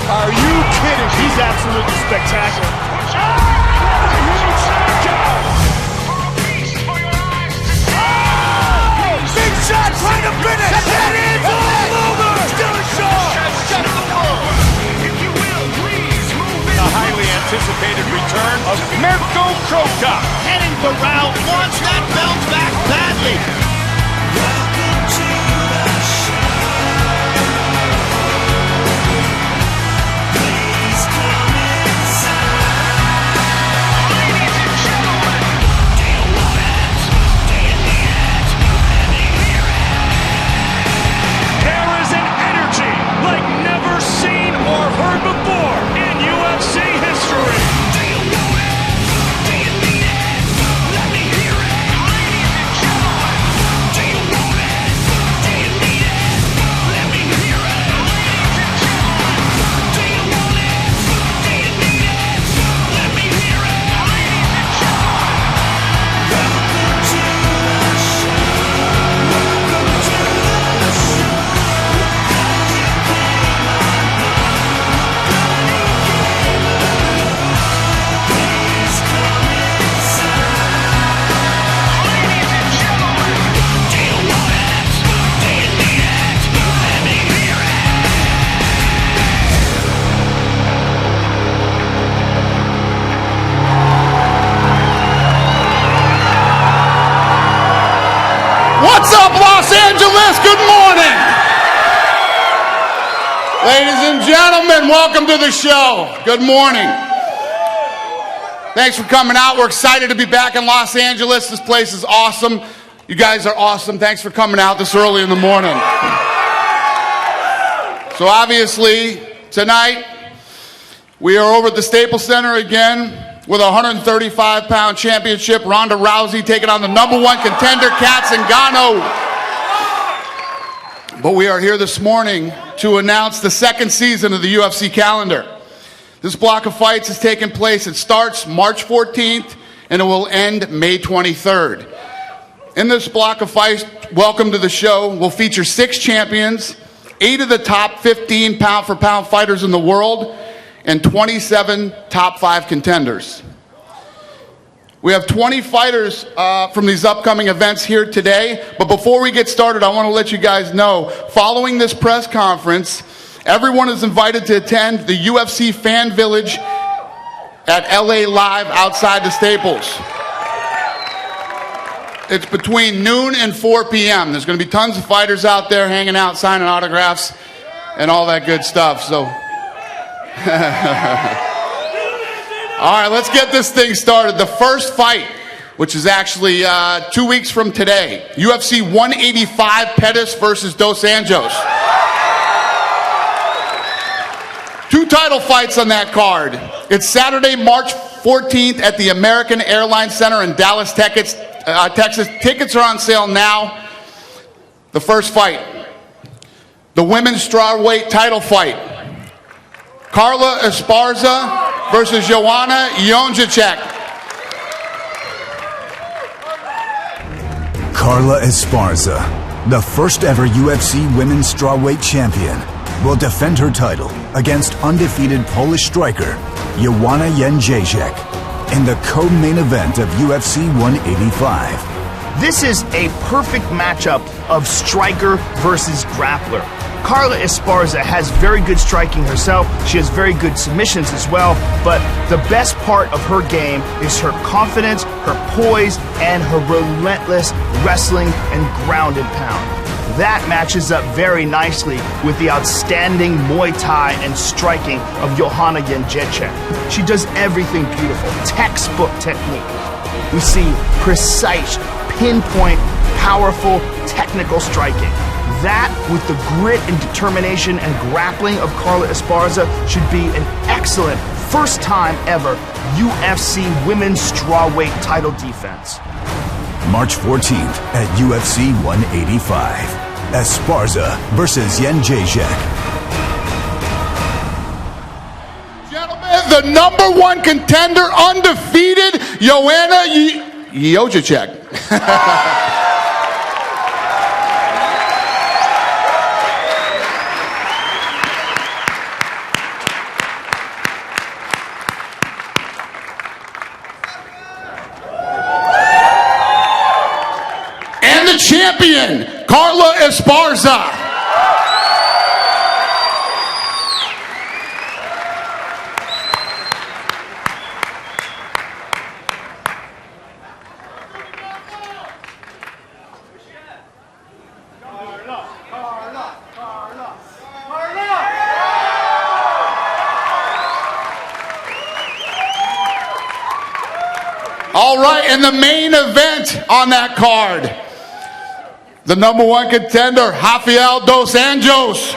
Are you kidding? He's absolutely spectacular. Big shot trying to finish. Pettis all over. Dillashaw. The highly anticipated return of Mirko Kroka. Heading for round one. That bounce back badly. Seen or heard before in UFC history. Do you want it? Do you need it? Let me hear it. Ladies and gentlemen. Do you want it? Do you need it? Let me hear it. Ladies and gentlemen. Do you want it? Do you need it? Let me hear it. Ladies and gentlemen. Welcome to the show. Welcome to the show. What's up, Los Angeles? Good morning. Ladies and gentlemen, welcome to the show. Good morning. Thanks for coming out. We're excited to be back in Los Angeles. This place is awesome. You guys are awesome. Thanks for coming out this early in the morning. So obviously, tonight, we are over at the Staples Center again with a 135-pound championship. Ronda Rousey taking on the #1 contender, Kat Zingano. But we are here this morning to announce the second season of the UFC calendar. This block of fights is taking place. It starts March 14th, and it will end May 23rd. In this block of fights, welcome to the show, will feature 6 champions, 8 of the top 15 pound-for-pound fighters in the world, and 27 top 5 contenders. We have 20 fighters from these upcoming events here today, but before we get started, I want to let you guys know, following this press conference, everyone is invited to attend the UFC Fan Village at LA Live outside the Staples. It's between noon and 4 p.m. There's going to be tons of fighters out there hanging out, signing autographs, and all that good stuff, so... All right, let's get this thing started. The first fight, which is actually 2 weeks from today, UFC 185 Pettis versus Dos Anjos. 2 title fights on that card. It's Saturday, March 14th at the American Airlines Center in Dallas, Texas. Tickets are on sale now. The first fight, the women's strawweight title fight. Carla Esparza versus Joanna Jędrzejczyk. Carla Esparza, the first ever UFC women's strawweight champion, will defend her title against undefeated Polish striker Joanna Jędrzejczyk in the co-main event of UFC 185. This is a perfect matchup of striker versus grappler. Carla Esparza has very good striking herself. She has very good submissions as well. But the best part of her game is her confidence, her poise, and her relentless wrestling and ground and pound. That matches up very nicely with the outstanding Muay Thai and striking of Joanna Jędrzejczyk. She does everything beautiful, textbook technique. We see precise, pinpoint, powerful, technical striking. That, with the grit and determination and grappling of Carla Esparza, should be an excellent, first time ever UFC women's strawweight title defense. March 14th at UFC 185. Esparza versus Jędrzejczyk. Gentlemen, the #1 contender, undefeated, Joanna Jędrzejczyk. champion, Carla Esparza. All right, and the main event on that card, the number one contender, Rafael dos Anjos.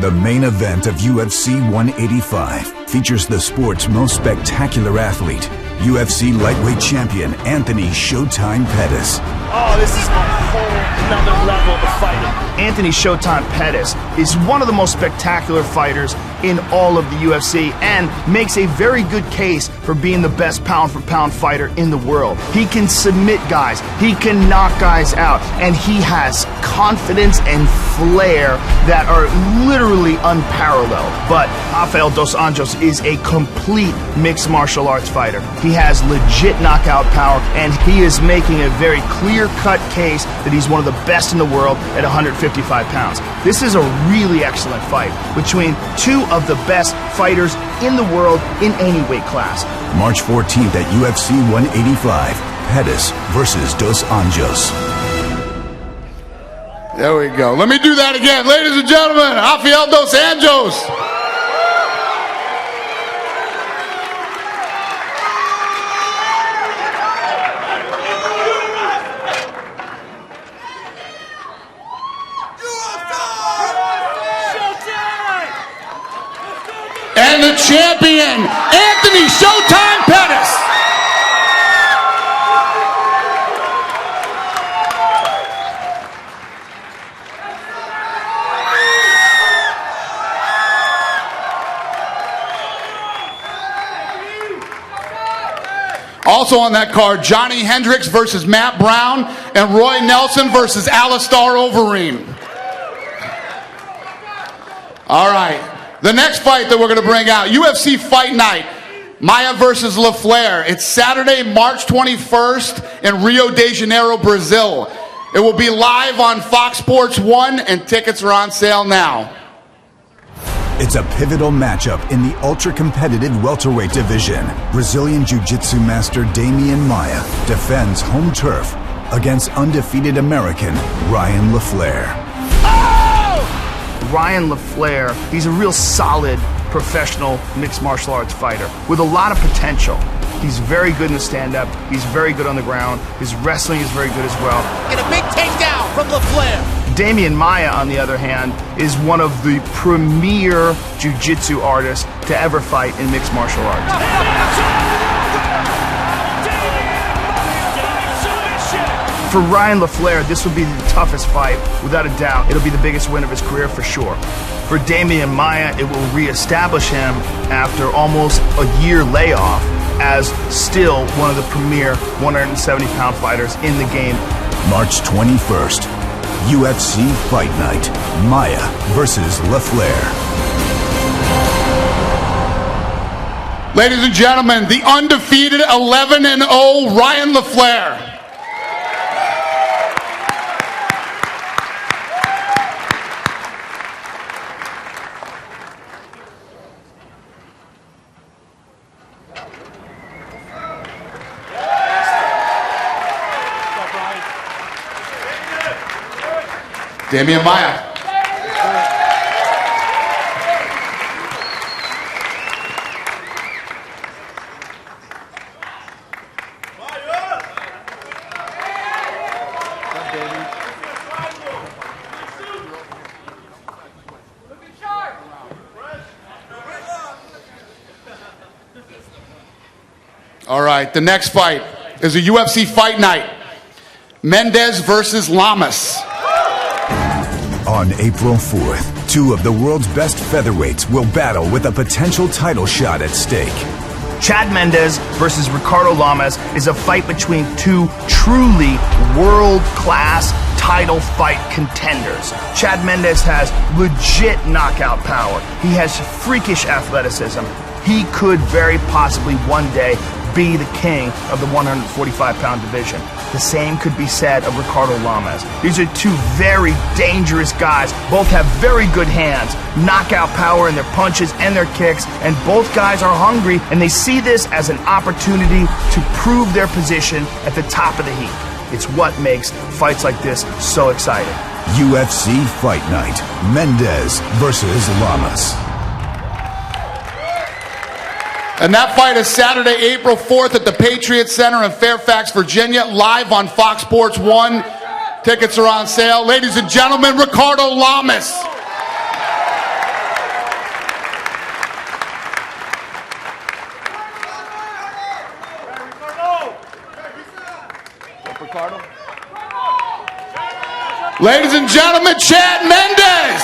The main event of UFC 185 features the sport's most spectacular athlete, UFC lightweight champion Anthony Showtime Pettis. Oh, this is a whole nother level of fighting. Anthony Showtime Pettis is one of the most spectacular fighters in all of the UFC and makes a very good case for being the best pound-for-pound fighter in the world. He can submit guys, he can knock guys out, and he has confidence and flair that are literally unparalleled. But Rafael dos Anjos is a complete mixed martial arts fighter. He has legit knockout power, and he is making a very clear-cut case that he's one of the best in the world at 155 pounds. This is a really excellent fight between two of the best fighters in the world in any weight class. March 14th at UFC 185, Pettis versus dos Anjos. There we go. Let me do that again. Ladies and gentlemen, Rafael dos Anjos. And the champion, Anthony Showtime Pettis. Also on that card, Johnny Hendricks versus Matt Brown and Roy Nelson versus Alistair Overeem. All right. The next fight that we're going to bring out, UFC Fight Night, Maia versus LaFleur. It's Saturday, March 21st in Rio de Janeiro, Brazil. It will be live on Fox Sports 1, and tickets are on sale now. It's a pivotal matchup in the ultra-competitive welterweight division. Brazilian Jiu-Jitsu master Damian Maia defends home turf against undefeated American Ryan LaFleur. Ryan LaFleur, he's a real solid professional mixed martial arts fighter with a lot of potential. He's very good in the stand-up. He's very good on the ground. His wrestling is very good as well. Get a big takedown from LaFleur. Damian Maia, on the other hand, is one of the premier jiu-jitsu artists to ever fight in mixed martial arts. For Ryan LaFleur, this will be the toughest fight, without a doubt. It'll be the biggest win of his career for sure. For Damian Maia, it will reestablish him after almost a year layoff as still one of the premier 170-pound fighters in the game. March 21st, UFC Fight Night, Maia versus LaFleur. Ladies and gentlemen, the undefeated 11-0 Ryan LaFleur. Damian Maia. All right, the next fight is a UFC Fight Night. Mendes versus Lamas. On April 4th, two of the world's best featherweights will battle with a potential title shot at stake. Chad Mendes versus Ricardo Lamas is a fight between two truly world-class title fight contenders. Chad Mendes has legit knockout power. He has freakish athleticism. He could very possibly one day be the king of the 145-pound division. The same could be said of Ricardo Lamas. These are two very dangerous guys. Both have very good hands, knockout power in their punches and their kicks, and both guys are hungry, and they see this as an opportunity to prove their position at the top of the heap. It's what makes fights like this so exciting. UFC Fight Night, Mendes versus Lamas. And that fight is Saturday, April 4th at the Patriot Center in Fairfax, Virginia, live on Fox Sports 1. Tickets are on sale. Ladies and gentlemen, Ricardo Lamas. Ladies and gentlemen, Chad Mendes.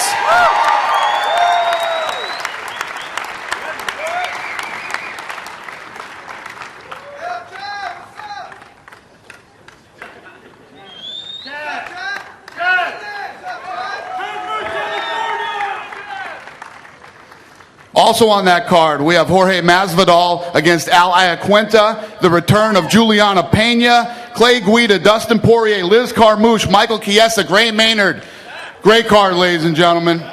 Also on that card, we have Jorge Masvidal against Al Iaquinta, the return of Juliana Pena, Clay Guida, Dustin Poirier, Liz Carmouche, Michael Chiesa, Gray Maynard. Great card, ladies and gentlemen.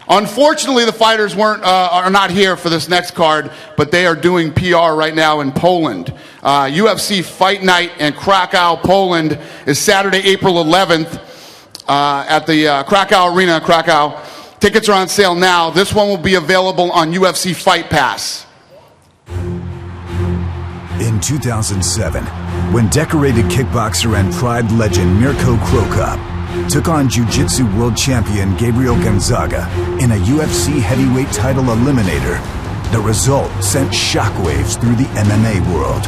Unfortunately, the fighters are not here for this next card, but they are doing PR right now in Poland. UFC Fight Night in Krakow, Poland is Saturday, April 11th at the Krakow Arena in Krakow. Tickets are on sale now. This one will be available on UFC Fight Pass. In 2007, when decorated kickboxer and Pride legend Mirko Cro Cop took on Jiu-Jitsu world champion Gabriel Gonzaga in a UFC heavyweight title eliminator, the result sent shockwaves through the MMA world.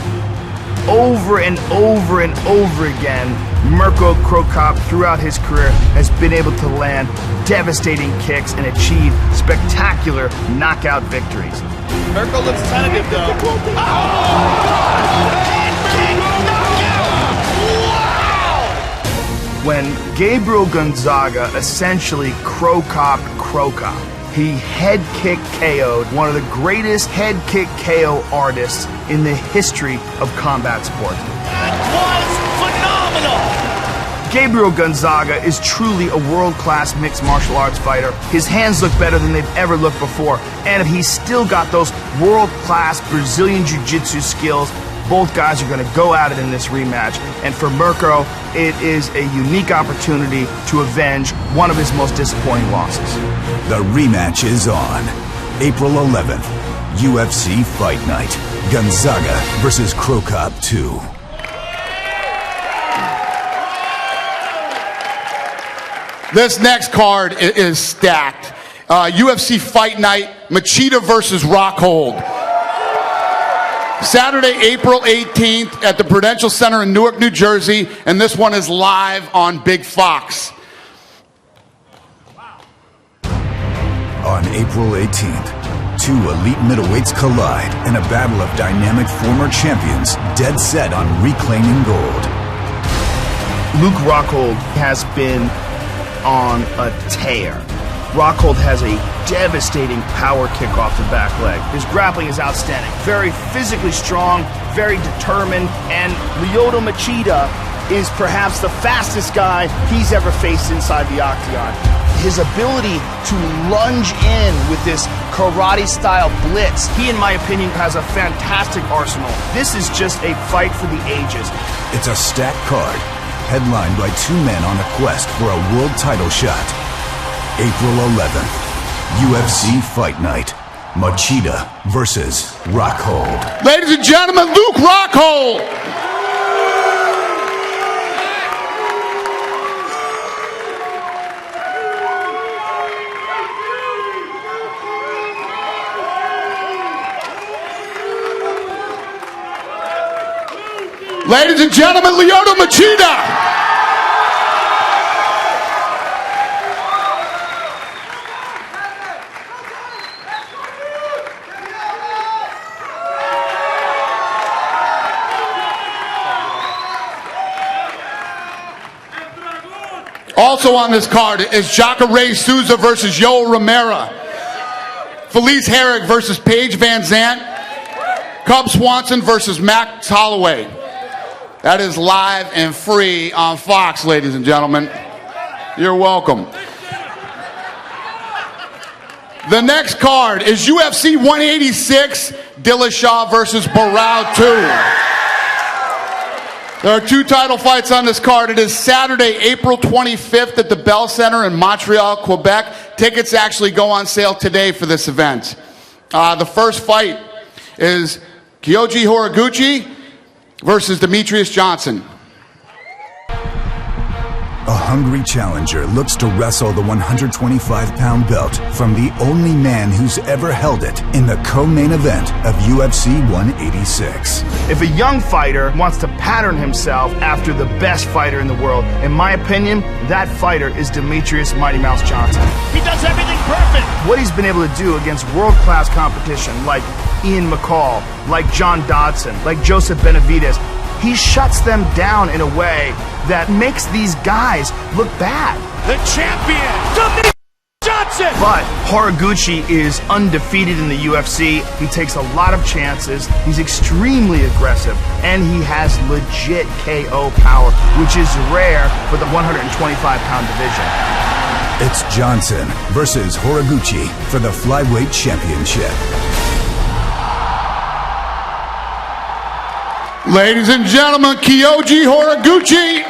Over and over and over again, Mirko Cro Cop throughout his career has been able to land devastating kicks and achieve spectacular knockout victories. Mirko looks tentative though. Oh, God! Head kick, knockout! Wow! When Gabriel Gonzaga essentially Cro Cop, he head kick KO'd one of the greatest head kick KO artists in the history of combat sports. That was phenomenal! Gabriel Gonzaga is truly a world-class mixed martial arts fighter. His hands look better than they've ever looked before, and he's still got those world-class Brazilian Jiu-Jitsu skills. Both guys are going to go at it in this rematch, and for Mirko, it is a unique opportunity to avenge one of his most disappointing losses. The rematch is on April 11th, UFC Fight Night, Gonzaga versus Cro Cop 2. This next card is stacked. UFC Fight Night, Machida versus Rockhold. Saturday, April 18th at the Prudential Center in Newark, New Jersey, and this one is live on Big Fox. On April 18th, two elite middleweights collide in a battle of dynamic former champions dead set on reclaiming gold. Luke Rockhold has been on a tear. Rockhold has a devastating power kick off the back leg. His grappling is outstanding. Very physically strong, very determined, and Lyoto Machida is perhaps the fastest guy he's ever faced inside the octagon. His ability to lunge in with this karate-style blitz, he, in my opinion, has a fantastic arsenal. This is just a fight for the ages. It's a stacked card, headlined by two men on a quest for a world title shot. April 11th, UFC Fight Night, Machida versus Rockhold. Ladies and gentlemen, Luke Rockhold. Ladies and gentlemen, Lyoto Machida. Also on this card is Jacare Souza versus Yoel Romero. Felice Herrig versus Paige Van Zandt. Cub Swanson versus Max Holloway. That is live and free on Fox, ladies and gentlemen. You're welcome. The next card is UFC 186, Dillashaw versus Barao 2. There are 2 title fights on this card. It is Saturday, April 25th at the Bell Center in Montreal, Quebec. Tickets actually go on sale today for this event. The first fight is Kyoji Horiguchi versus Demetrius Johnson. A hungry challenger looks to wrestle the 125-pound belt from the only man who's ever held it in the co-main event of UFC 186. If a young fighter wants to pattern himself after the best fighter in the world, in my opinion, that fighter is Demetrius Mighty Mouse Johnson. He does everything perfect. What he's been able to do against world-class competition like Ian McCall, like John Dodson, like Joseph Benavidez, he shuts them down in a way that makes these guys look bad. The champion, Demetrius Johnson. But Horiguchi is undefeated in the UFC. He takes a lot of chances. He's extremely aggressive, and he has legit KO power, which is rare for the 125-pound division. It's Johnson versus Horiguchi for the flyweight championship. Ladies and gentlemen, Kyoji Horiguchi.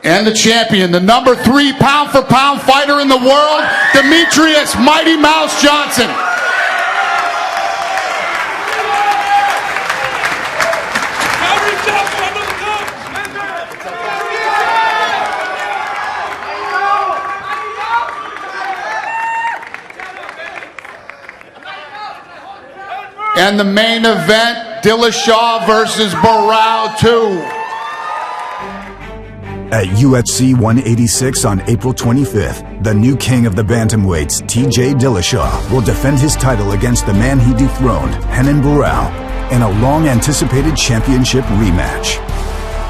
And the champion, the number 3 pound-for-pound fighter in the world, Demetrius Mighty Mouse Johnson. And the main event, Dillashaw versus Barao 2. At UFC 186 on April 25th, the new king of the bantamweights, TJ Dillashaw, will defend his title against the man he dethroned, Renan Barao, in a long-anticipated championship rematch.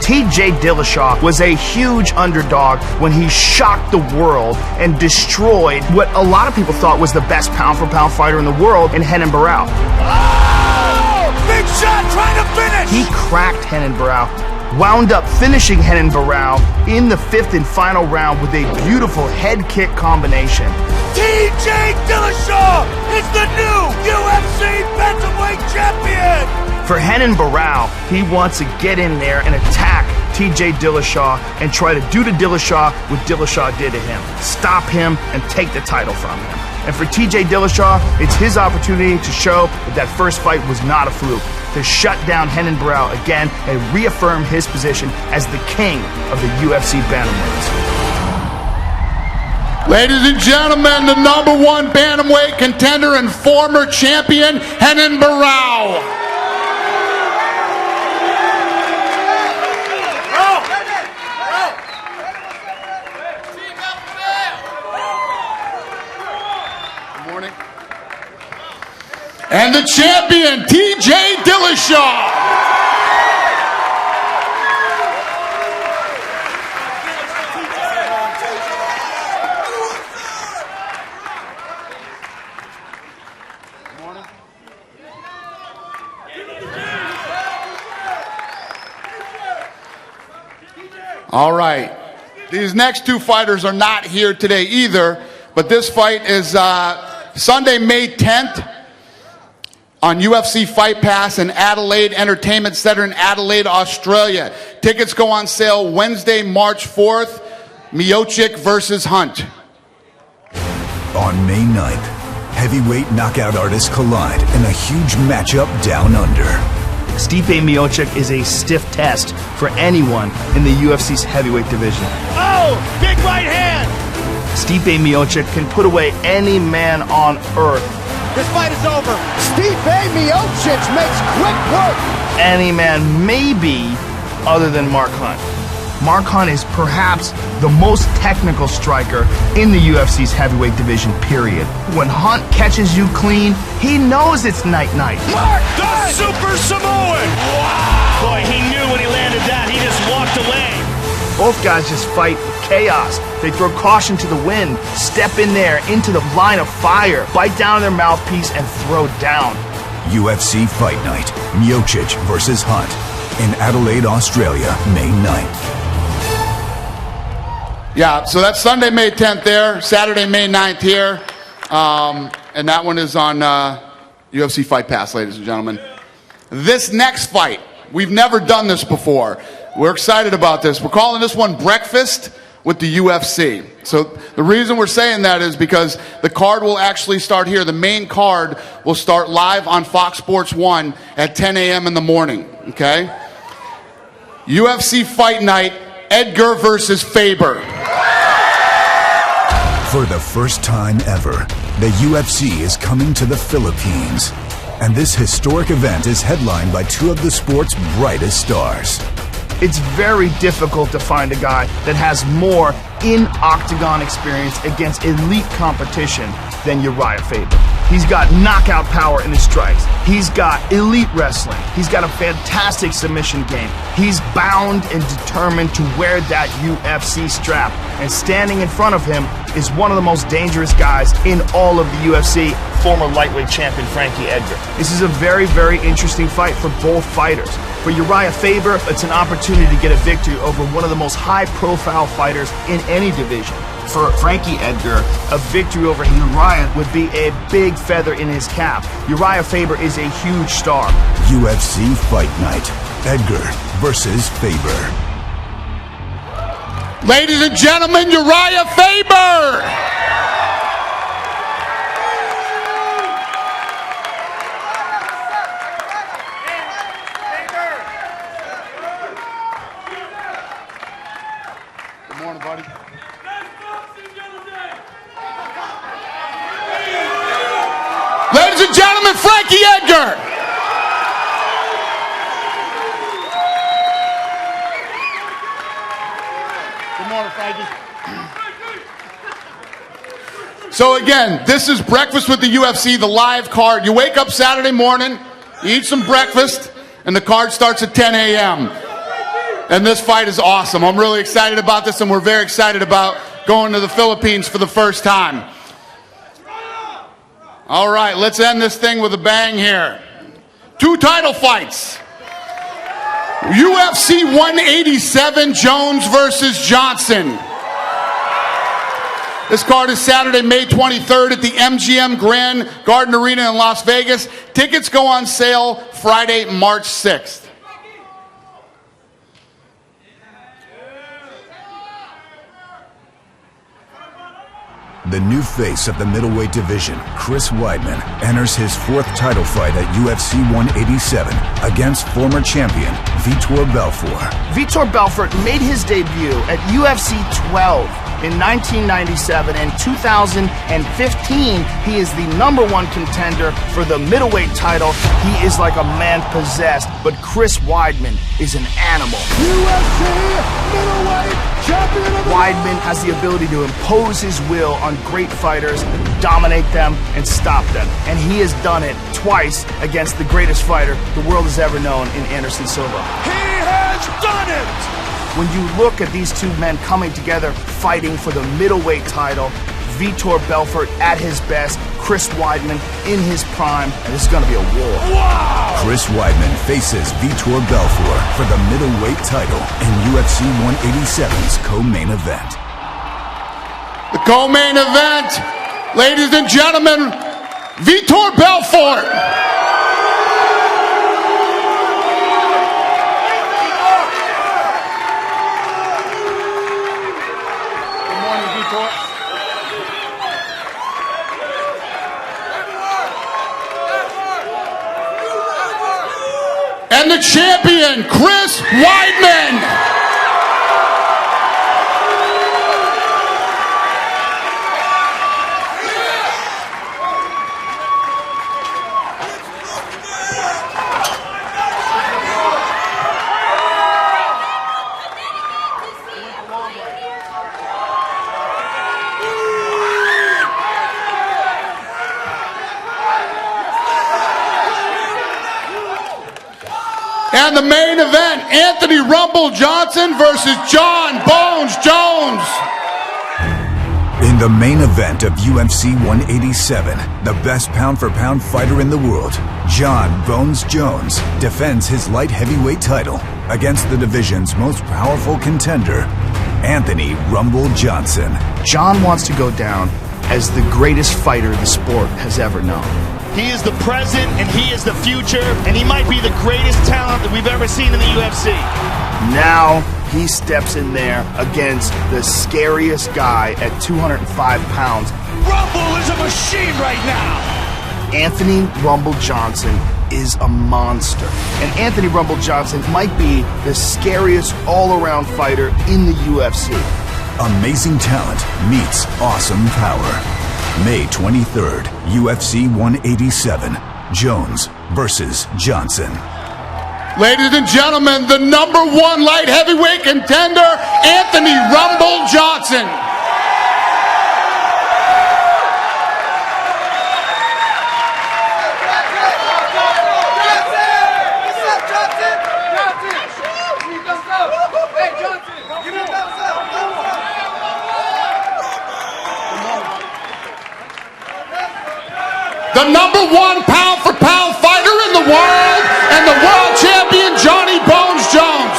TJ Dillashaw was a huge underdog when he shocked the world and destroyed what a lot of people thought was the best pound-for-pound fighter in the world in Renan Barao. Oh! Big shot trying to finish! He cracked Renan Barao, wound up finishing Renan Barao in the 5th and final round with a beautiful head kick combination. TJ Dillashaw is the new UFC Bantamweight Champion! For Renan Barao, he wants to get in there and attack TJ Dillashaw and try to do to Dillashaw what Dillashaw did to him. Stop him and take the title from him. And for TJ Dillashaw, it's his opportunity to show that first fight was not a fluke, to shut down Renan Barao again and reaffirm his position as the king of the UFC bantamweights. Ladies and gentlemen, the number 1 bantamweight contender and former champion, Renan Barao. And the champion, TJ Dillashaw. All right. These next 2 fighters are not here today either, but this fight is Sunday, May 10th. On UFC Fight Pass and Adelaide Entertainment Center in Adelaide, Australia. Tickets go on sale Wednesday, March 4th. Miocic versus Hunt. On May 9th, heavyweight knockout artists collide in a huge matchup down under. Stipe Miocic is a stiff test for anyone in the UFC's heavyweight division. Oh, big right hand! Stipe Miocic can put away any man on earth. This fight is over. Stipe Miocic makes quick work. Any man, maybe, other than Mark Hunt. Mark Hunt is perhaps the most technical striker in the UFC's heavyweight division, period. When Hunt catches you clean, he knows it's night-night. Mark the Super Samoan! Wow! Boy, he knew when he landed that. He just walked away. Both guys just fight chaos. They throw caution to the wind, step in there into the line of fire, bite down their mouthpiece, and throw down. UFC Fight Night, Miocic versus Hunt, in Adelaide, Australia, May 9th. Yeah, so that's Sunday, May 10th there, Saturday, May 9th here, and that one is on UFC Fight Pass, ladies and gentlemen. This next fight, we've never done this before. We're excited about this. We're calling this one Breakfast with the UFC. So the reason we're saying that is because the card will actually start here. The main card will start live on Fox Sports 1 at 10 a.m. in the morning, okay? UFC Fight Night, Edgar versus Faber. For the first time ever, the UFC is coming to the Philippines. And this historic event is headlined by two of the sport's brightest stars. It's very difficult to find a guy that has more in-octagon experience against elite competition than Uriah Faber. He's got knockout power in his strikes. He's got elite wrestling. He's got a fantastic submission game. He's bound and determined to wear that UFC strap. And standing in front of him is one of the most dangerous guys in all of the UFC, former lightweight champion Frankie Edgar. This is a very, very interesting fight for both fighters. For Uriah Faber, it's an opportunity to get a victory over one of the most high-profile fighters in any division. For Frankie Edgar, a victory over Uriah would be a big feather in his cap. Uriah Faber is a huge star. UFC Fight Night, Edgar versus Faber. Ladies and gentlemen, Uriah Faber! Good morning, buddy. Ladies and gentlemen, Frankie Edgar! Good morning, Frankie. So again, this is Breakfast with the UFC, the live card. You wake up Saturday morning, you eat some breakfast, and the card starts at 10 a.m. And this fight is awesome. I'm really excited about this, and we're very excited about going to the Philippines for the first time. All right, let's end this thing with a bang here. 2 title fights. UFC 187, Jones versus Johnson. This card is Saturday, May 23rd at the MGM Grand Garden Arena in Las Vegas. Tickets go on sale Friday, March 6th. The new face of the middleweight division, Chris Weidman, enters his 4th title fight at UFC 187 against former champion Vitor Belfort. Vitor Belfort made his debut at UFC 12 in 1997, and 2015 he is the #1 contender for the middleweight title. He is like a man possessed, but Chris Weidman is an animal. UFC middleweight champion of the Weidman has the ability to impose his will on great fighters, dominate them, and stop them. And he has done it twice against the greatest fighter the world has ever known in Anderson Silva. He has done it! When you look at these two men coming together, fighting for the middleweight title, Vitor Belfort at his best, Chris Weidman in his prime, and this is going to be a war. Wow! Chris Weidman faces Vitor Belfort for the middleweight title in UFC 187's co-main event. The co-main event, ladies and gentlemen, Vitor Belfort. Good morning, Vitor. And the champion, Chris Weidman. And the main event, Anthony Rumble Johnson versus John Bones Jones. In the main event of UFC 187, the best pound-for-pound fighter in the world, John Bones Jones, defends his light heavyweight title against the division's most powerful contender, Anthony Rumble Johnson. John wants to go down as the greatest fighter the sport has ever known. He is the present and he is the future, and he might be the greatest talent that we've ever seen in the UFC. Now he steps in there against the scariest guy at 205 pounds. Rumble is a machine right now. Anthony Rumble Johnson is a monster. And Anthony Rumble Johnson might be the scariest all-around fighter in the UFC. Amazing talent meets awesome power. May 23rd, UFC 187, Jones versus Johnson. Ladies and gentlemen, the #1 light heavyweight contender, Anthony Rumble Johnson. The #1 pound-for-pound fighter in the world, and the world champion, Johnny Bones Jones.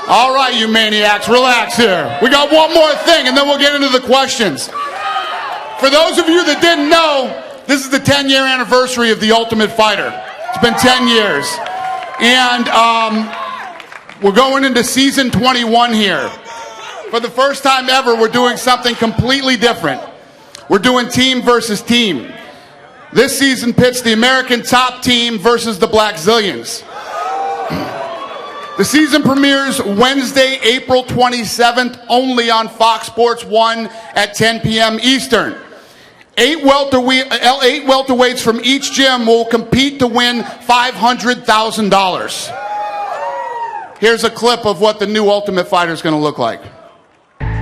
All right, you maniacs, relax here. We got one more thing, and then we'll get into the questions. For those of you that didn't know, this is the 10-year anniversary of The Ultimate Fighter. It's been 10 years. And we're going into season 21 here. For the first time ever, we're doing something completely different. We're doing team versus team. This season pits the American top team versus the Black Zillions. The season premieres Wednesday, April 27th, only on Fox Sports 1 at 10 p.m. Eastern. 8 welterweights from each gym will compete to win $500,000. Here's a clip of what the new Ultimate Fighter is going to look like.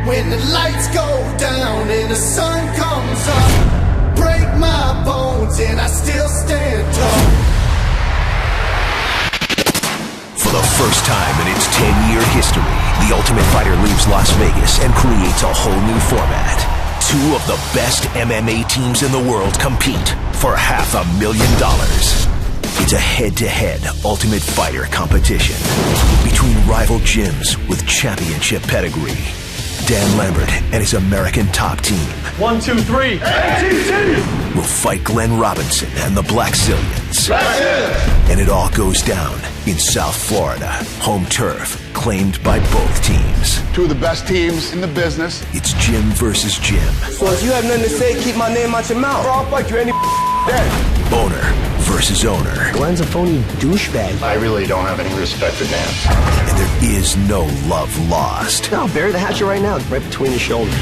When the lights go down and the sun comes up, break my bones and I still stand tall. For the first time in its 10-year history, The Ultimate Fighter leaves Las Vegas and creates a whole new format. 2 of the best MMA teams in the world compete for $500,000. It's a head-to-head Ultimate Fighter competition between rival gyms with championship pedigree. Dan Lambert and his American top team 1, 2, 3. ATT! will fight Glenn Robinson and the Black Zillions. And it all goes down in South Florida, home turf claimed by both teams. 2 of the best teams in the business. It's gym versus gym. So if you have nothing to say, keep my name out your mouth. Bro, I'll fight you any day. Owner versus owner. Glenn's a phony douchebag. I really don't have any respect for Dan. And there is no love lost. I'll bury the hatchet right now, right between your shoulders.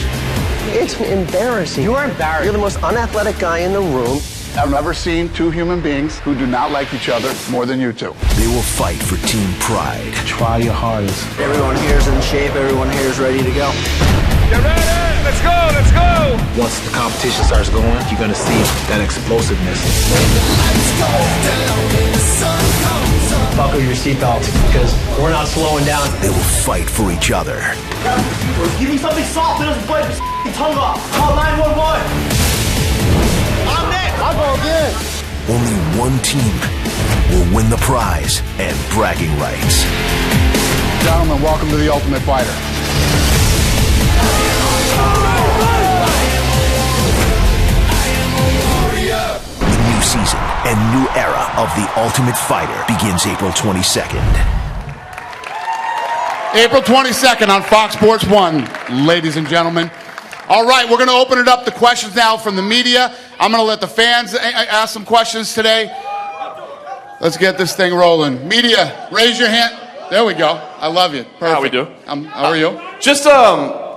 It's embarrassing. You are embarrassed. You're the most unathletic guy in the room. I've never seen 2 human beings who do not like each other more than you 2. They will fight for team pride. Try your hardest. Everyone here is in shape. Everyone here is ready to go. You ready? Let's go, let's go! Once the competition starts going, you're going to see that explosiveness. Buckle your seatbelts, because we're not slowing down. They will fight for each other. Give me something soft that doesn't bite your tongue off. Call 911. I'm next. I'll go again. Only one team will win the prize and bragging rights. Gentlemen, welcome to The Ultimate Fighter. The new season and new era of The Ultimate Fighter begins April 22nd. April 22nd on Fox Sports 1, ladies and gentlemen. All right, we're going to open it up to questions now from the media. I'm going to let the fans ask some questions today. Let's get this thing rolling. Media, raise your hand. There we go. I love you. Perfect. How we do? How are you? Just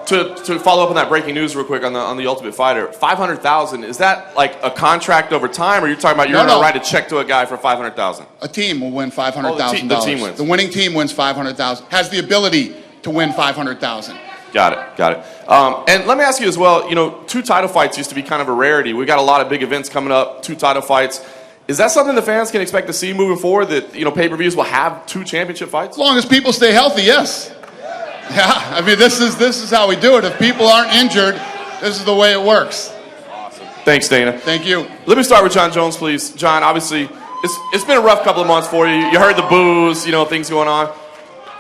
to follow up on that breaking news real quick on the Ultimate Fighter, $500,000, is that like a contract over time, or are you talking about you're going to write a check to a guy for $500,000? A team will win $500,000. The team wins. The winning team wins $500,000. Has the ability to win $500,000. Got it. And let me ask you as well, 2 title fights used to be kind of a rarity. We got a lot of big events coming up, 2 title fights. Is that something the fans can expect to see moving forward, that, pay-per-views will have 2 championship fights? As long as people stay healthy, yes. Yeah, I mean, this is how we do it. If people aren't injured, this is the way it works. Awesome. Thanks, Dana. Thank you. Let me start with Jon Jones, please. Jon, obviously, it's been a rough couple of months for you. You heard the boos, things going on.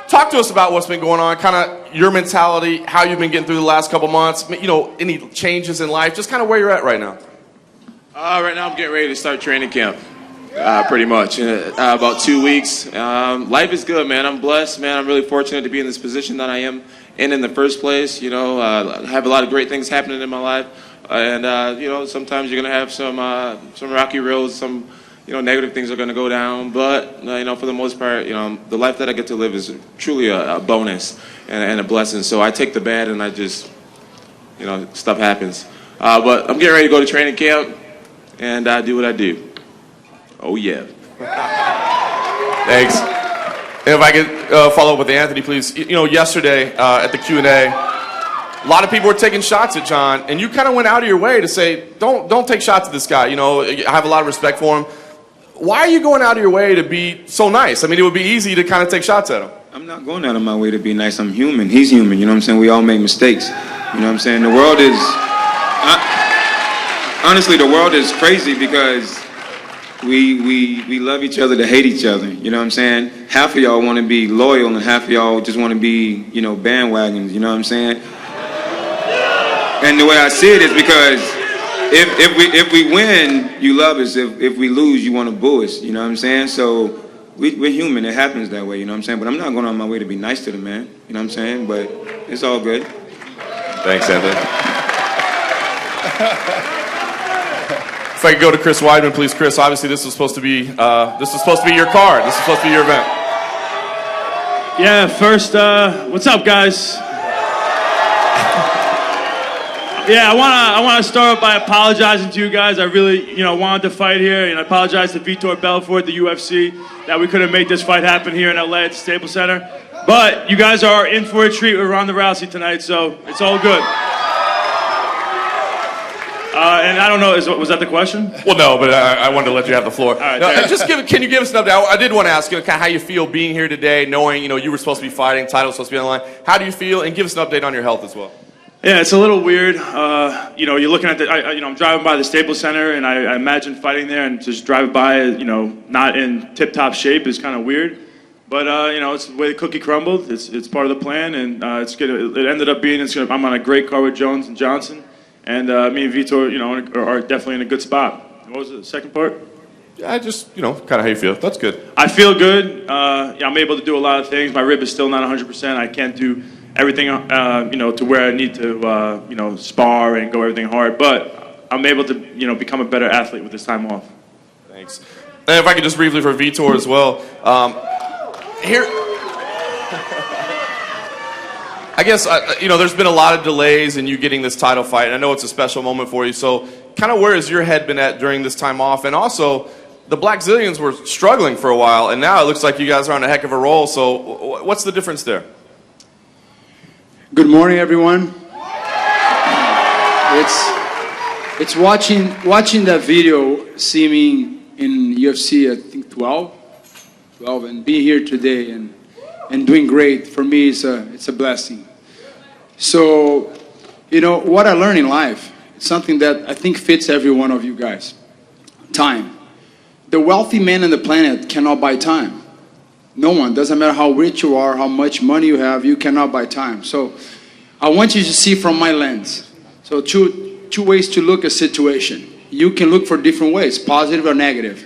Talk to us about what's been going on, kind of your mentality, how you've been getting through the last couple of months, any changes in life, just kind of where you're at right now. Right now I'm getting ready to start training camp, pretty much, in about 2 weeks. Life is good, man. I'm blessed, man. I'm really fortunate to be in this position that I am in the first place. I have a lot of great things happening in my life. And, sometimes you're going to have some rocky roads, some, negative things are going to go down. But, for the most part, the life that I get to live is truly a bonus and a blessing. So I take the bad and I just, stuff happens. But I'm getting ready to go to training camp and do what I do. Oh, yeah. Thanks. And if I could follow up with Anthony, please. Yesterday at the Q&A, a lot of people were taking shots at Jon, and you kind of went out of your way to say, don't take shots at this guy. I have a lot of respect for him. Why are you going out of your way to be so nice? I mean, it would be easy to kind of take shots at him. I'm not going out of my way to be nice. I'm human. He's human. You know what I'm saying? We all make mistakes. You know what I'm saying? The world is... honestly, the world is crazy because we love each other to hate each other. You know what I'm saying? Half of y'all want to be loyal and half of y'all just want to be, bandwagons. You know what I'm saying? And the way I see it is because if we win, you love us. If we lose, you want to boo us. You know what I'm saying? So we're human. It happens that way. You know what I'm saying? But I'm not going on my way to be nice to the man. You know what I'm saying? But it's all good. Thanks, Anthony. If I could go to Chris Weidman, please. Chris, obviously this was supposed to be your card. This is supposed to be your event. Yeah. First, what's up, guys? Yeah, I want to start by apologizing to you guys. I really, wanted to fight here, and I apologize to Vitor Belfort, the UFC, that we couldn't make this fight happen here in LA at the Staples Center. But you guys are in for a treat with Ronda Rousey tonight, so it's all good. And I don't know, was that the question? Well, no, but I wanted to let you have the floor. All right, can you give us an update? I did want to ask you kind of how you feel being here today, knowing you were supposed to be fighting, title was supposed to be on the line. How do you feel? And give us an update on your health as well. Yeah, it's a little weird. You're looking at I'm driving by the Staples Center, and I imagine fighting there, and just driving by, not in tip-top shape is kind of weird. But it's the way the cookie crumbled. It's part of the plan, and it ended up being I'm on a great card with Jones and Johnson, and me and Vitor, are definitely in a good spot. What was the second part? Yeah, just kind of how you feel. That's good. I feel good. I'm able to do a lot of things. My rib is still not 100%. I can't do everything, to where I need to, spar and go everything hard. But I'm able to, become a better athlete with this time off. Thanks. And if I could just briefly for Vitor as well. Here, I guess, there's been a lot of delays in you getting this title fight. And I know it's a special moment for you. So kind of where has your head been at during this time off? And also, the Black Zillions were struggling for a while. And now it looks like you guys are on a heck of a roll. So what's the difference there? Good morning, everyone. It's watching that video, see me in UFC, I think 12, and being here today and doing great. For me, it's a blessing. So, what I learned in life, it's something that I think fits every one of you guys. Time. The wealthy man on the planet cannot buy time. No one. Doesn't matter how rich you are, how much money you have, you cannot buy time. So I want you to see from my lens. So two ways to look at a situation. You can look for different ways, positive or negative.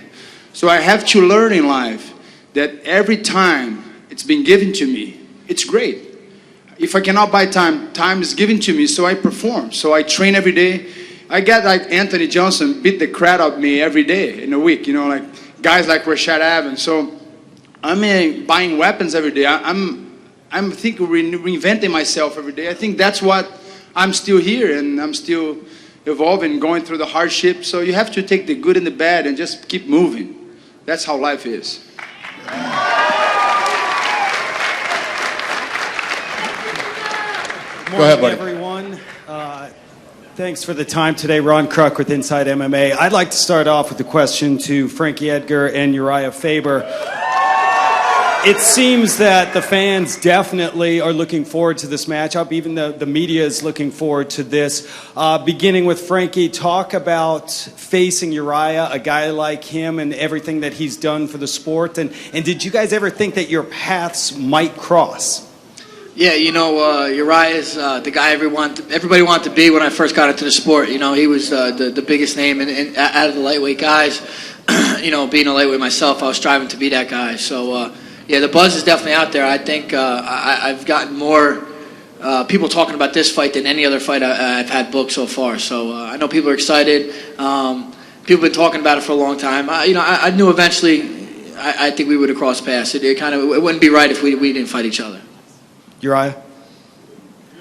So I have to learn in life that every time it's been given to me, it's great. If I cannot buy time, time is given to me, so I perform. So I train every day. I get like Anthony Johnson beat the crap out of me every day in a week, like guys like Rashad Evans. So I'm buying weapons every day. I'm I'm thinking reinventing myself every day. I think that's what I'm still here, and I'm still evolving, going through the hardship. So you have to take the good and the bad and just keep moving. That's how life is. Good morning, everyone. Thanks for the time today. Ron Kruk with Inside MMA. I'd like to start off with a question to Frankie Edgar and Uriah Faber. It seems that the fans definitely are looking forward to this matchup. Even the media is looking forward to this. Beginning with Frankie, talk about facing Uriah, a guy like him, and everything that he's done for the sport. And did you guys ever think that your paths might cross? Yeah, Uriah's the guy everybody wanted to be when I first got into the sport. He was the biggest name out of the lightweight guys. Being a lightweight myself, I was striving to be that guy. So, the buzz is definitely out there. I think I've gotten more people talking about this fight than any other fight I've had booked so far. So I know people are excited. People have been talking about it for a long time. I knew eventually I think we would have crossed paths. It wouldn't be right if we didn't fight each other. Uriah?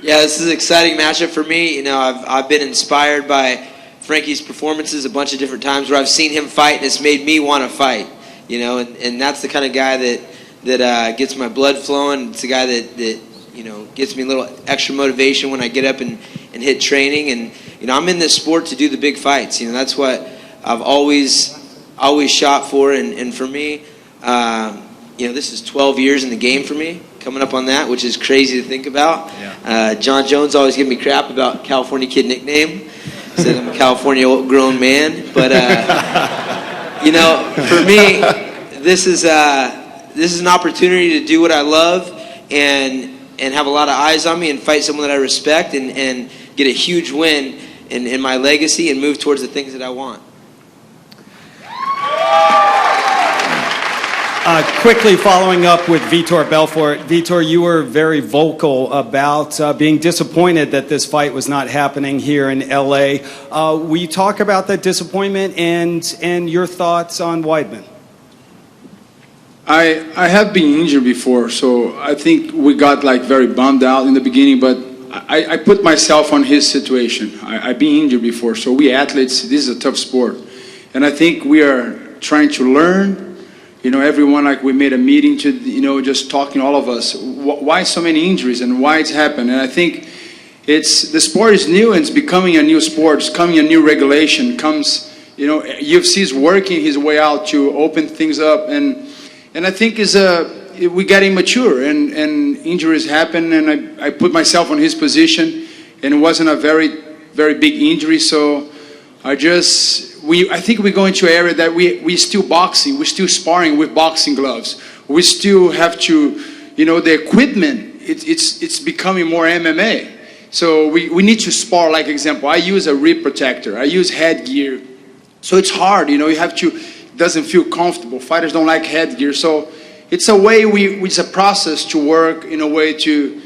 Yeah, this is an exciting matchup for me. I've been inspired by Frankie's performances a bunch of different times where I've seen him fight, and it's made me want to fight. And that's the kind of guy that gets my blood flowing. It's the guy that gets me a little extra motivation when I get up and hit training. And I'm in this sport to do the big fights. That's what I've always shot for. And for me, this is 12 years in the game for me. Coming up on that, which is crazy to think about. Yeah. John Jones always giving me crap about California Kid nickname. Said I'm a California grown man, but for me, this is an opportunity to do what I love and have a lot of eyes on me and fight someone that I respect and get a huge win in my legacy and move towards the things that I want. Quickly following up with Vitor Belfort. Vitor, you were very vocal about being disappointed that this fight was not happening here in L.A. Will you talk about that disappointment and your thoughts on Weidman? I have been injured before, so I think we got very bummed out in the beginning, but I put myself on his situation. I've been injured before, so we athletes, this is a tough sport. And I think we are trying to learn. Everyone, we made a meeting to, just talking, all of us, why so many injuries and why it's happened. And I think the sport is new and it's becoming a new sport. It's coming a new regulation. UFC is working his way out to open things up. And I think we got immature and injuries happen. And I put myself on his position and it wasn't a very, very big injury. So I think we go into an area that we still boxing, we're still sparring with boxing gloves. We still have to, the equipment, it's becoming more MMA. So we need to spar, like example, I use a rib protector, I use headgear. So it's hard, it doesn't feel comfortable. Fighters don't like headgear. So it's a way, it's a process to work in a way to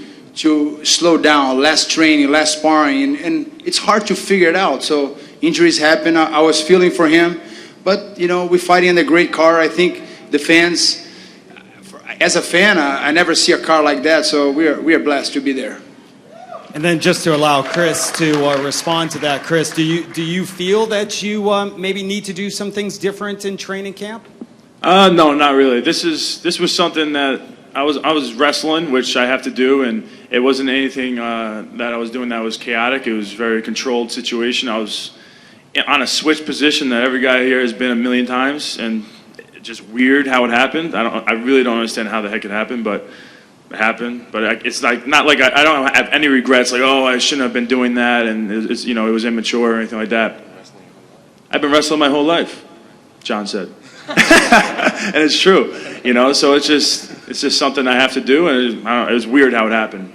slow down, less training, less sparring, and it's hard to figure it out. So injuries happen. I was feeling for him, but we're fighting in a great car. I think the fans, as a fan, I never see a car like that. So we are blessed to be there. And then just to allow Chris to respond to that, Chris, do you feel that you maybe need to do some things different in training camp? No, not really. This was something that I was wrestling, which I have to do, and it wasn't anything that I was doing that was chaotic. It was a very controlled situation. I was on a switch position that every guy here has been a million times, and it's just weird how it happened. I really don't understand how the heck it happened, but it happened. But it's not like I don't have any regrets. Like, oh, I shouldn't have been doing that, and it was immature or anything like that. I've been wrestling my whole life, John said, and it's true. So it's just something I have to do, and it was weird how it happened.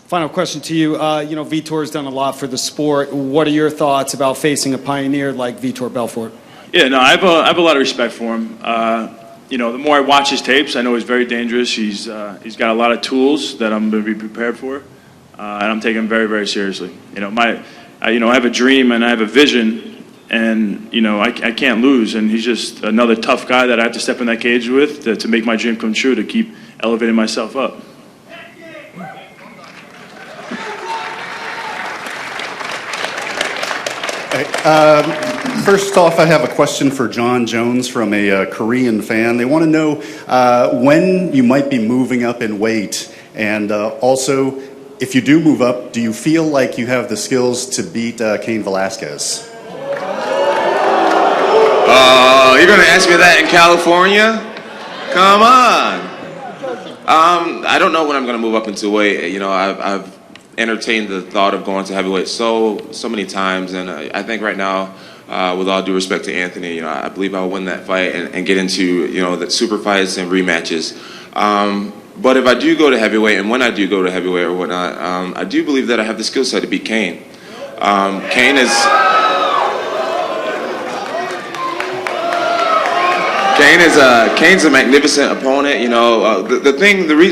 Final question to you. Vitor's done a lot for the sport. What are your thoughts about facing a pioneer like Vitor Belfort? Yeah, no, I have a lot of respect for him. The more I watch his tapes, I know he's very dangerous. He's got a lot of tools that I'm going to be prepared for, and I'm taking him very, very seriously. I have a dream and I have a vision, and I can't lose. And he's just another tough guy that I have to step in that cage with to make my dream come true, to keep elevating myself up. First off, I have a question for John Jones from a Korean fan. They want to know when you might be moving up in weight, and also, if you do move up, do you feel like you have the skills to beat Cain Velasquez? You're going to ask me that in California? Come on. I don't know when I'm going to move up into weight. You know, I've entertained the thought of going to heavyweight so many times, and I think right now, with all due respect to Anthony, you know, I believe I'll win that fight and get into, you know, the super fights and rematches. But if I do go to heavyweight, and when I do go to heavyweight or whatnot, I do believe that I have the skill set to beat Cain. Cain's a magnificent opponent. You know,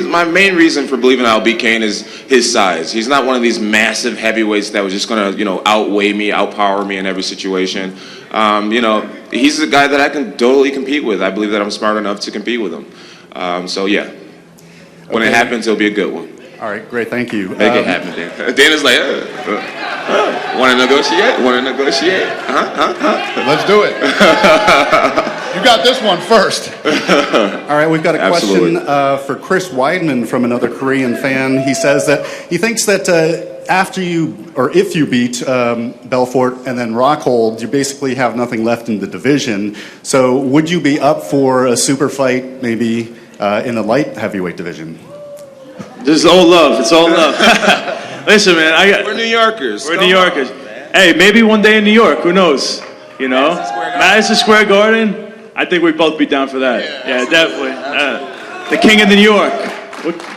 my main reason for believing I'll beat Cain is his size. He's not one of these massive heavyweights that was just gonna, you know, outweigh me, outpower me in every situation. You know, he's a guy that I can totally compete with. I believe that I'm smart enough to compete with him. So yeah, when it happens, it'll be a good one. All right, great, thank you. Make it happen, Dan. Dana's like, want to negotiate? Want to negotiate? Let's do it. You got this one first. All right, we've got a question for Chris Weidman from another Korean fan. He says that he thinks that after you, or if you beat Belfort and then Rockhold, you basically have nothing left in the division. So would you be up for a super fight maybe in the light heavyweight division? This is all love. It's all love. Listen, man, we're New Yorkers. We're New Yorkers. Hey, maybe one day in New York. Who knows? You know, Madison Square Garden. I think we'd both be down for that. Yeah, definitely. The King of New York.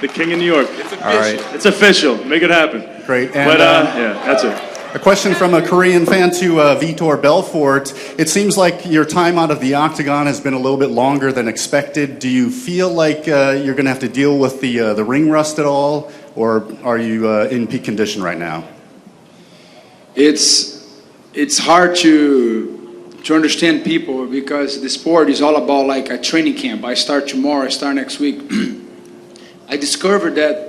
The King of New York. It's official. All right. It's official. Make it happen. Great. And, but yeah, that's it. A question from a Korean fan to Vitor Belfort. It seems like your time out of the octagon has been a little bit longer than expected. Do you feel like you're going to have to deal with the ring rust at all, or are you in peak condition right now? It's hard to understand people because the sport is all about like a training camp. I start tomorrow. I start next week. I discovered that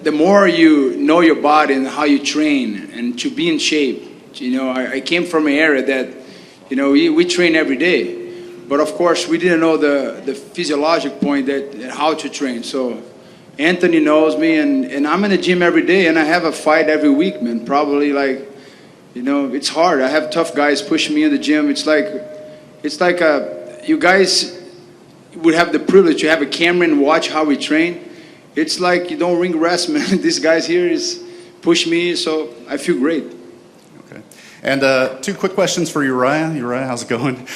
the more you know your body and how you train and to be in shape, you know, I came from an area that, you know, we train every day, but of course we didn't know the physiological point that how to train. So Anthony knows me, and I'm in the gym every day, and I have a fight every week, man. Probably like, you know, it's hard. I have tough guys pushing me in the gym. It's like you guys would have the privilege to have a camera and watch how we train. It's like you don't ring rest, man. These guys here is push me, so I feel great. Okay. And two quick questions for Uriah. Uriah, how's it going?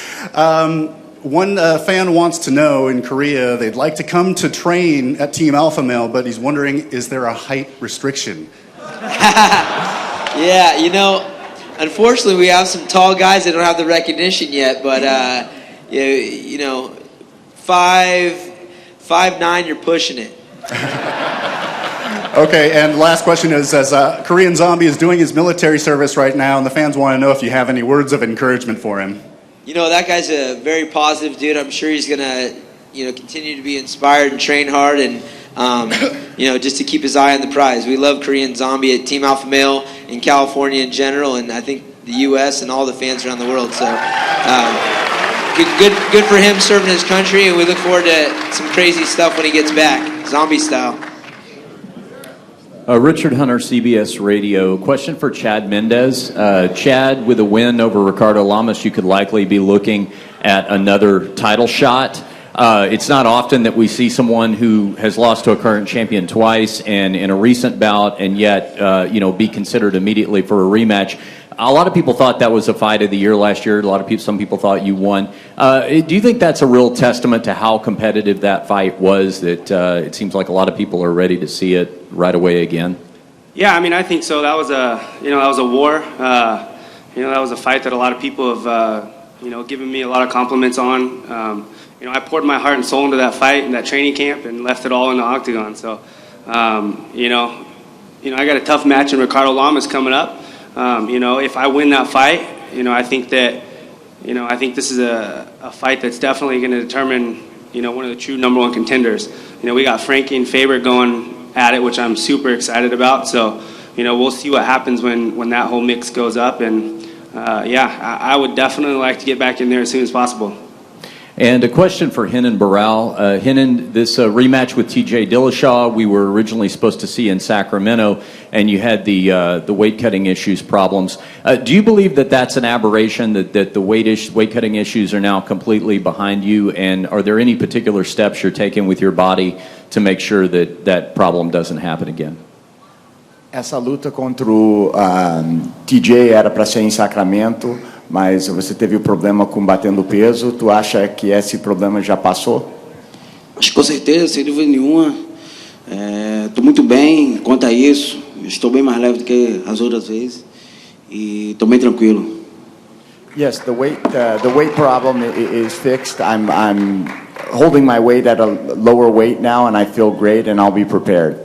One fan wants to know in Korea, they'd like to come to train at Team Alpha Male, but he's wondering, is there a height restriction? Yeah, you know, unfortunately, we have some tall guys that don't have the recognition yet, but you know, 5'9", you're pushing it. Okay, and last question is, as Korean Zombie is doing his military service right now, and the fans want to know if you have any words of encouragement for him. You know, that guy's a very positive dude. I'm sure he's gonna, you know, continue to be inspired and train hard, and you know, just to keep his eye on the prize. We love Korean Zombie at Team Alpha Male in California in general, and I think the U.S. and all the fans around the world. So good for him serving his country, and we look forward to some crazy stuff when he gets back, zombie style. Richard Hunter, CBS Radio. Question for Chad Mendes. Chad, with a win over Ricardo Lamas, you could likely be looking at another title shot. It's not often that we see someone who has lost to a current champion twice and in a recent bout and yet, you know, be considered immediately for a rematch. A lot of people thought that was a fight of the year last year. Some people thought you won. Do you think that's a real testament to how competitive that fight was, that it seems like a lot of people are ready to see it right away again? Yeah, I mean, I think so. That was a war. You know, that was a fight that a lot of people have, you know, given me a lot of compliments on. You know, I poured my heart and soul into that fight and that training camp and left it all in the octagon. So, you know, I got a tough match in Ricardo Lamas coming up. You know, if I win that fight, you know, I think this is a fight that's definitely going to determine, you know, one of the true number one contenders. You know, we got Frankie and Faber going at it, which I'm super excited about. So, we'll see what happens when that whole mix goes up. And I would definitely like to get back in there as soon as possible. And a question for Renan Barral. Renan, this rematch with TJ Dillashaw, we were originally supposed to see in Sacramento, and you had the weight cutting issues problems. Do you believe that that's an aberration, that the weight cutting issues are now completely behind you? And are there any particular steps you're taking with your body to make sure that that problem doesn't happen again? Essa luta contra o TJ era para ser em Sacramento, mas você teve o problema com batendo peso. Tu acha que esse problema já passou? Acho que com certeza, sem dúvida nenhuma. Estou muito bem quanto a isso. Estou bem mais leve do que as outras vezes e estou bem tranquilo. Yes, the weight problem is fixed. I'm holding my weight at a lower weight now, and I feel great, and I'll be prepared.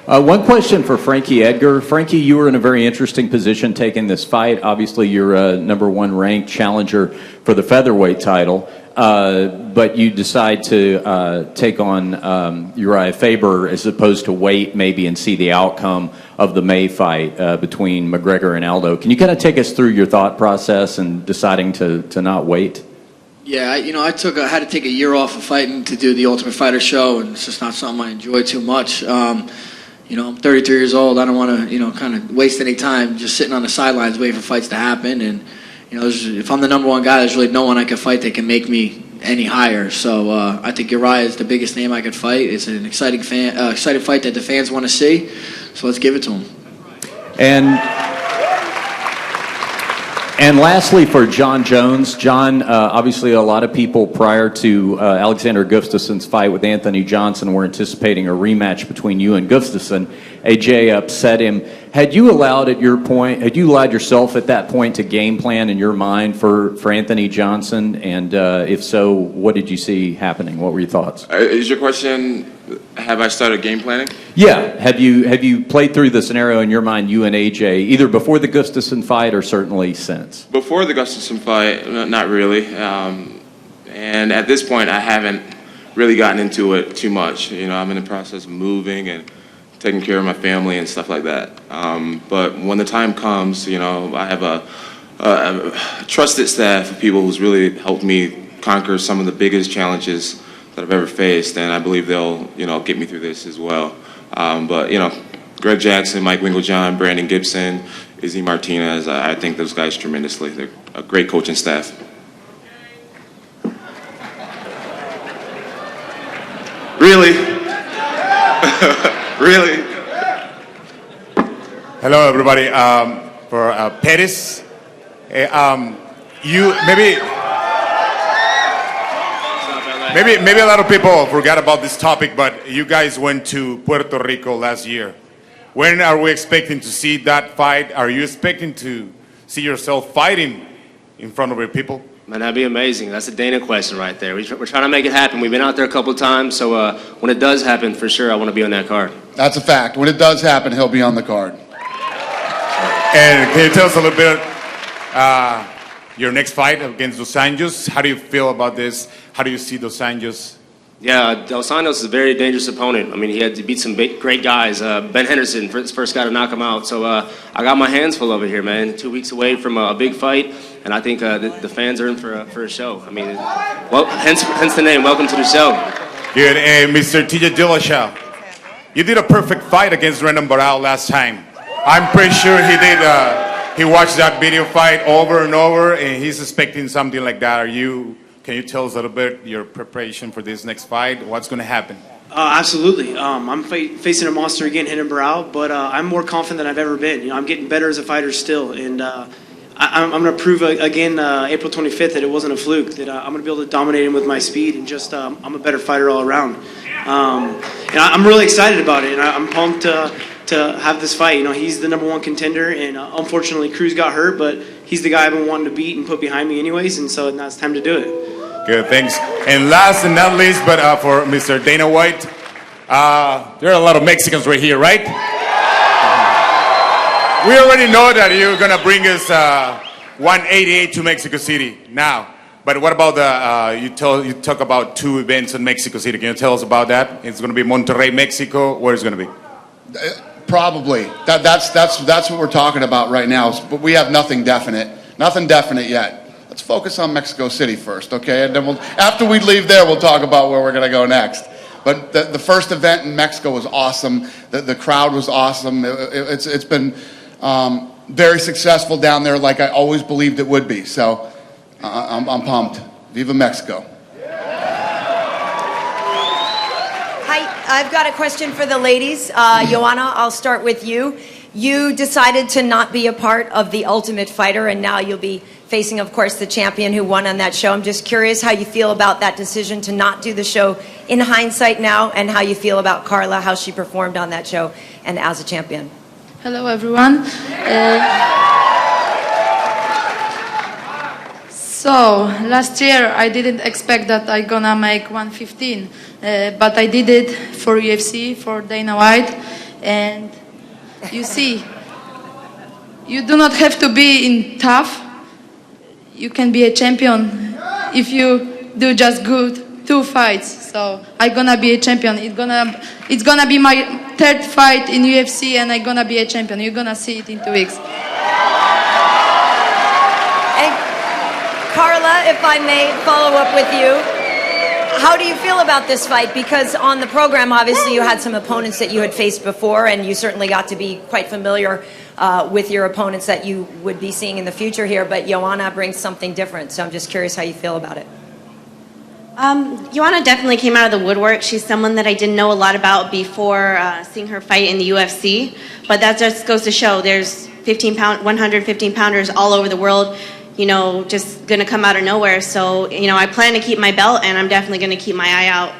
One question for Frankie Edgar. Frankie, you were in a very interesting position taking this fight. Obviously, you're a #1 ranked challenger for the featherweight title, but you decide to take on Uriah Faber as opposed to wait maybe and see the outcome of the May fight between McGregor and Aldo. Can you kind of take us through your thought process and deciding to not wait? Yeah, I had to take a year off of fighting to do the Ultimate Fighter show, and it's just not something I enjoy too much. I'm 33 years old. I don't want to, kind of waste any time just sitting on the sidelines waiting for fights to happen. And, if I'm the #1 guy, there's really no one I can fight that can make me any higher. So I think Uriah is the biggest name I could fight. It's an exciting fight that the fans want to see. So let's give it to him. And lastly, for John Jones. John, obviously a lot of people prior to Alexander Gustafsson's fight with Anthony Johnson were anticipating a rematch between you and Gustafsson. AJ upset him. Had you allowed yourself at that point to game plan in your mind for Anthony Johnson? And if so, what did you see happening? What were your thoughts? Is your question, have I started game planning? Yeah. Have you played through the scenario in your mind, you and AJ, either before the Gustafsson fight or certainly since? Before the Gustafsson fight, not really. And at this point, I haven't really gotten into it too much. I'm in the process of moving and taking care of my family and stuff like that. But when the time comes, I have a trusted staff of people who's really helped me conquer some of the biggest challenges that I've ever faced, and I believe they'll, get me through this as well. But Greg Jackson, Mike Winkeljohn, Brandon Gibson, Izzy Martinez, I think those guys tremendously. They're a great coaching staff. Really? Really? Hello, everybody. For Pettis, Maybe a lot of people forgot about this topic, but you guys went to Puerto Rico last year. When are we expecting to see that fight? Are you expecting to see yourself fighting in front of your people? Man, that'd be amazing. That's a Dana question right there. We're trying to make it happen. We've been out there a couple of times, so when it does happen, for sure, I want to be on that card. That's a fact. When it does happen, he'll be on the card. And can you tell us a little bit your next fight against Dos Anjos? How do you feel about this? How do you see Dos Anjos? Yeah, Dos Anjos is a very dangerous opponent. I mean, he had to beat some great guys. Ben Henderson, first guy to knock him out. So I got my hands full over here, man. 2 weeks away from a big fight, and I think the fans are in for a show. I mean, well, hence the name. Welcome to the show. Good. And Mr. TJ Dillashaw, you did a perfect fight against Renan Barral last time. I'm pretty sure he did. He watched that video fight over and over, and he's expecting something like that. Can you tell us a little bit your preparation for this next fight? What's going to happen? Absolutely. I'm facing a monster again, Renan Barral, but I'm more confident than I've ever been. I'm getting better as a fighter still, and I'm going to prove again April 25th that it wasn't a fluke, that I'm going to be able to dominate him with my speed, and just I'm a better fighter all around. And I'm really excited about it, and I'm pumped to have this fight. He's the #1 contender, and unfortunately Cruz got hurt, but he's the guy I've been wanting to beat and put behind me anyways, and so now it's time to do it. Good, thanks. And last and not least, but for Mr. Dana White, there are a lot of Mexicans right here, right? We already know that you're going to bring us 188 to Mexico City now. But what about you talk about 2 events in Mexico City. Can you tell us about that? It's going to be Monterrey, Mexico. Where is it going to be? Probably. That's what we're talking about right now. But we have nothing definite yet. Let's focus on Mexico City first, okay? And then after we leave there, we'll talk about where we're going to go next. But the first event in Mexico was awesome. The crowd was awesome. It's been very successful down there, like I always believed it would be. So I'm pumped. Viva Mexico. Hi, I've got a question for the ladies. Joanna, I'll start with you. You decided to not be a part of The Ultimate Fighter, and now you'll be facing, of course, the champion who won on that show. I'm just curious how you feel about that decision to not do the show in hindsight now, and how you feel about Carla, how she performed on that show and as a champion. Hello, everyone. So last year I didn't expect that I'm gonna make 115, but I did it for UFC, for Dana White, and you see, you do not have to be in tough. You can be a champion if you do just good 2 fights. So I'm gonna be a champion. It's gonna be my 3rd fight in UFC, and I'm gonna be a champion. You're gonna see it in 2 weeks. Carla, if I may follow up with you, how do you feel about this fight? Because on the program, obviously, you had some opponents that you had faced before, and you certainly got to be quite familiar with your opponents that you would be seeing in the future here, but Joanna brings something different, so I'm just curious how you feel about it. Joanna definitely came out of the woodwork. She's someone that I didn't know a lot about before seeing her fight in the UFC, but that just goes to show there's 115 pounders all over the world, you know, just going to come out of nowhere. So, you know, I plan to keep my belt, and I'm definitely going to keep my eye out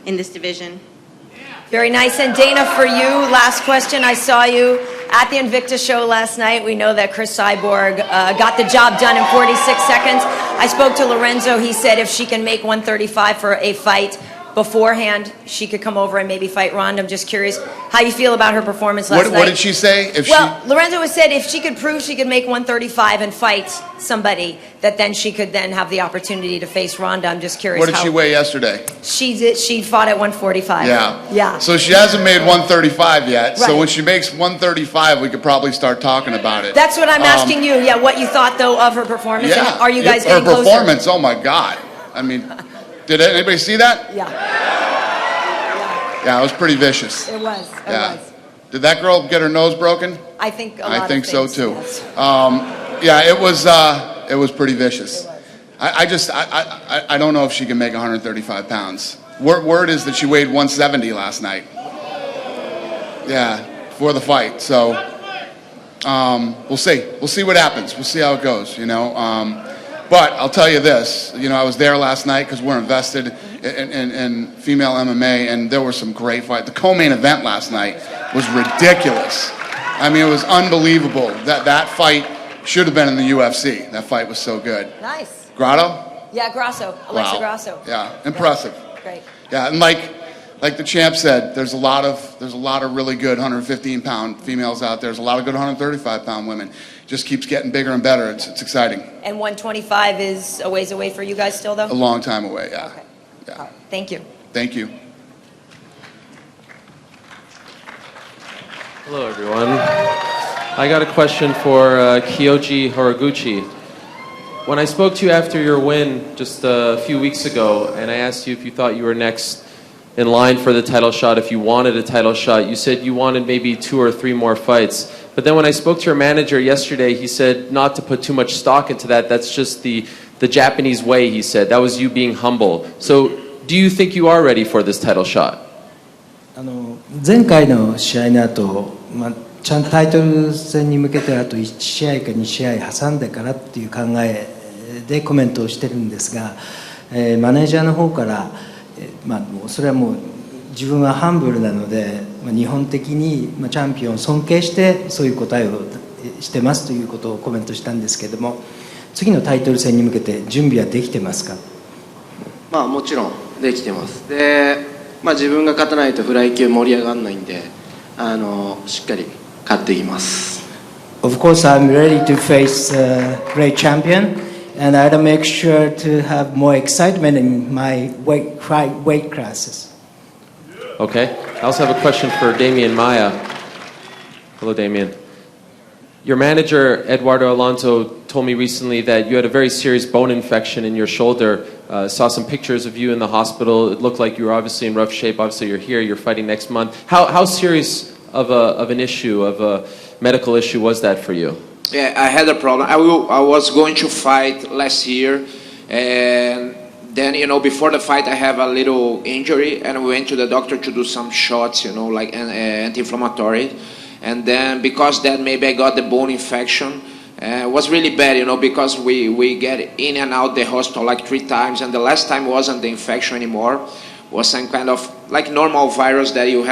in this division. Very nice. And Dana, for you, last question. I saw you at the Invicta show last night. We know that Chris Cyborg got the job done in 46 seconds. I spoke to Lorenzo. He said if she can make 135 for a fight beforehand, she could come over and maybe fight Ronda. I'm just curious how you feel about her performance last night. What did she say? Lorenzo has said if she could prove she could make 135 and fight somebody, that then she could then have the opportunity to face Ronda. I'm just curious. What did she weigh yesterday? She fought at 145. Yeah. So she hasn't made 135 yet. Right. So when she makes 135, we could probably start talking about it. That's what I'm asking you. Yeah, what you thought though of her performance? Yeah. And are you guys her getting closer? performance? Oh my God! I mean, did anybody see that? Yeah. Yeah, it was pretty vicious. It was. Did that girl get her nose broken? I think a lot I think of so things, too. yes. Yeah, it was pretty vicious. I don't know if she can make 135 pounds. Word is that she weighed 170 last night. Yeah, for the fight. So we'll see. We'll see what happens. We'll see how it goes. You know. But I'll tell you this. You know, I was there last night because we're invested in female MMA, and there were some great fights. The co-main event last night was ridiculous. I mean, it was unbelievable. That fight should have been in the UFC. That fight was so good. Nice. Grotto? Yeah, Grasso. Alexa Wow. Grasso. Yeah, impressive. Great. Yeah, and like the champ said, there's a lot of really good 115-pound females out there. There's a lot of good 135-pound women. Just keeps getting bigger and better. It's exciting. And 125 is a ways away for you guys still, though? A long time away, yeah. Okay. Yeah. All right. Thank you. Thank you. Hello, everyone. I got a question for Kyoji Horiguchi. When I spoke to you after your win just a few weeks ago, and I asked you if you thought you were next in line for the title shot, if you wanted a title shot, you said you wanted maybe 2 or 3 more fights. But then when I spoke to your manager yesterday, he said not to put too much stock into that. That's just the Japanese way, he said. That was you being humble. So do you think you are ready for this title shot? 前回の試合の後、ちゃんとタイトル戦に向けてあと1試合か2試合挟んでからっていう考えでコメントをしてるんですが、マネージャーの方から、それはもう自分はハンブルなので、日本的にチャンピオンを尊敬してそういう答えをしてますということをコメントしたんですけども、次のタイトル戦に向けて準備はできてますか？もちろんできてます。で、自分が勝たないとフライ級盛り上がらないんで、しっかり勝っていきます。Of course, I'm ready to face a great champion, and I'll make sure to have more excitement in my weight classes. Okay. I also have a question for Damian Maia. Hello, Damien. Your manager, Eduardo Alonso, told me recently that you had a very serious bone infection in your shoulder. Saw some pictures of you in the hospital. It looked like you were obviously in rough shape. Obviously, you're here. You're fighting next month. How serious of an issue, of a medical issue, was that for you? Yeah, I had a problem. I was going to fight last year, and then, before the fight, I have a little injury, and we went to the doctor to do some shots, like anti-inflammatory. And then because that, maybe I got the bone infection. It was really bad, because we get in and out the hospital like 3 times, and the last time wasn't the infection anymore. Was some kind of like normal virus that you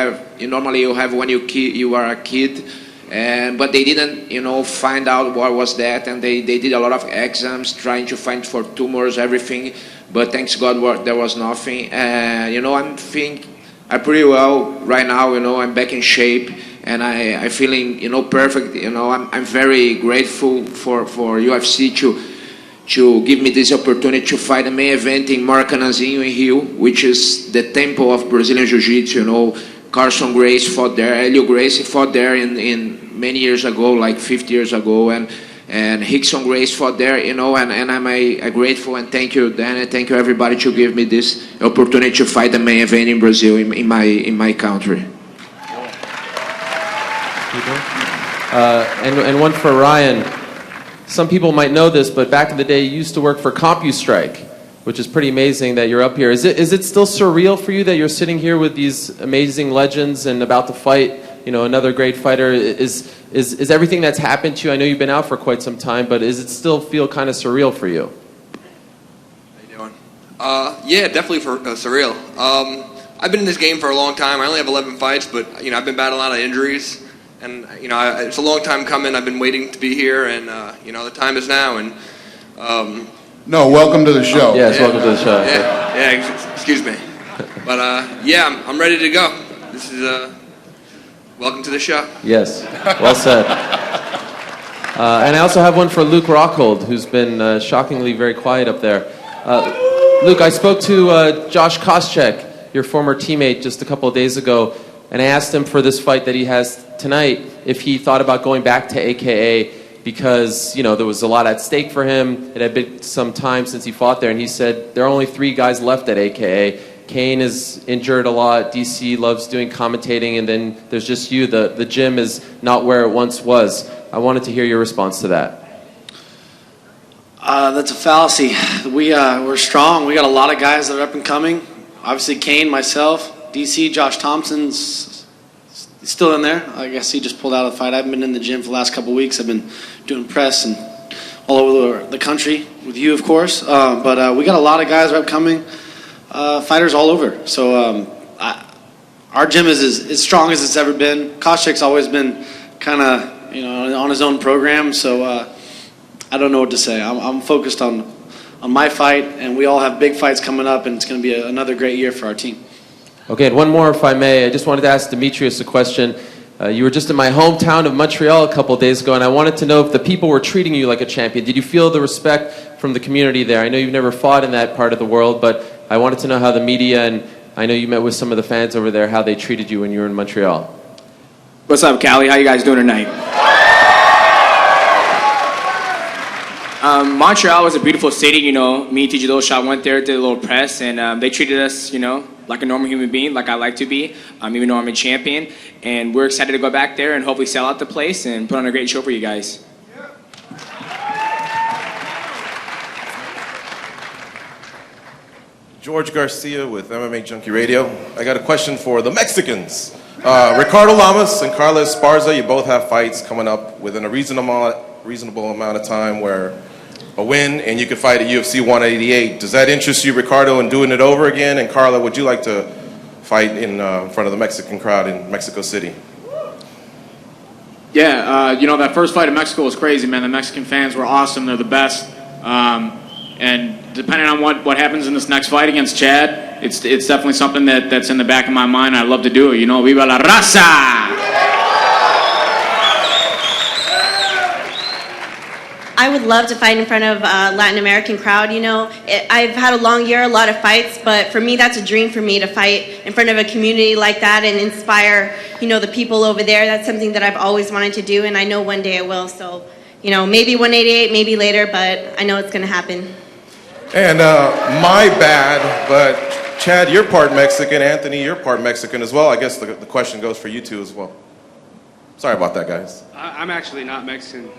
normally have when you are a kid. But they didn't, find out what was that, and they did a lot of exams trying to find for tumors, everything. But thanks God, there was nothing. I'm pretty well right now. I'm back in shape, and I'm feeling, perfect. I'm very grateful for UFC to give me this opportunity to fight the main event in Maracanãzinho in Rio, which is the temple of Brazilian Jiu-Jitsu. Carson Grace fought there, Helio Gracie fought there in many years ago, like 50 years ago, and Rickson Grace fought there, and I'm grateful, and thank you, Dan, and thank you everybody to give me this opportunity to fight the main event in Brazil, in my country. And one for Ryan. Some people might know this, but back in the day, you used to work for CompuStrike, which is pretty amazing that you're up here. Is it still surreal for you that you're sitting here with these amazing legends and about to fight, another great fighter? Is everything that's happened to you? I know you've been out for quite some time, but does it still feel kind of surreal for you? How you doing? Yeah, definitely surreal. I've been in this game for a long time. I only have 11 fights, but I've been battling a lot of injuries, and it's a long time coming. I've been waiting to be here, and the time is now. And no, welcome to the show. Yes, welcome to the show. Yeah, excuse me. But I'm ready to go. This is welcome to the show. Yes, well said. And I also have one for Luke Rockhold, who's been shockingly very quiet up there. Luke, I spoke to Josh Koscheck, your former teammate, just a couple of days ago, and I asked him for this fight that he has tonight if he thought about going back to AKA, because there was a lot at stake for him. It had been some time since he fought there, and he said there are only 3 guys left at AKA. Kane is injured a lot. DC loves doing commentating, and then there's just you. The gym is not where it once was. I wanted to hear your response to that. That's a fallacy. We're strong. We got a lot of guys that are up and coming. Obviously, Kane, myself, DC, Josh Thompson's still in there. I guess he just pulled out of the fight. I haven't been in the gym for the last couple of weeks. I've been doing press and all over the country with you, of course. But we got a lot of guys that are upcoming, fighters all over. So our gym is as strong as it's ever been. Koscheck's always been kind of on his own program. So I don't know what to say. I'm focused on my fight, and we all have big fights coming up, and it's going to be another great year for our team. Okay, and one more, if I may. I just wanted to ask Demetrius a question. You were just in my hometown of Montreal a couple of days ago, and I wanted to know if the people were treating you like a champion. Did you feel the respect from the community there? I know you've never fought in that part of the world, but I wanted to know how the media, and I know you met with some of the fans over there, how they treated you when you were in Montreal. What's up, Cali? How you guys doing tonight? Montreal was a beautiful city, Me and TJ Dillashaw went there, did a little press, and they treated us, like a normal human being, like I like to be, even though I'm a champion. And we're excited to go back there and hopefully sell out the place and put on a great show for you guys. George Garcia with MMA Junkie Radio. I got a question for the Mexicans. Ricardo Lamas and Carlos Esparza, you both have fights coming up within a reasonable amount of time where a win and you could fight at UFC 188. Does that interest you, Ricardo, in doing it over again? And Carla, would you like to fight in front of the Mexican crowd in Mexico City? Yeah, that first fight in Mexico was crazy, man. The Mexican fans were awesome. They're the best. And depending on what happens in this next fight against Chad, it's definitely something that's in the back of my mind. I'd love to do it. Viva la raza! I would love to fight in front of a Latin American crowd. I've had a long year, a lot of fights, but for me, that's a dream for me to fight in front of a community like that and inspire, the people over there. That's something that I've always wanted to do, and I know one day I will. So, maybe 188, maybe later, but I know it's going to happen. And my bad, but Chad, you're part Mexican. Anthony, you're part Mexican as well. I guess the question goes for you two as well. Sorry about that, guys. I'm actually not Mexican.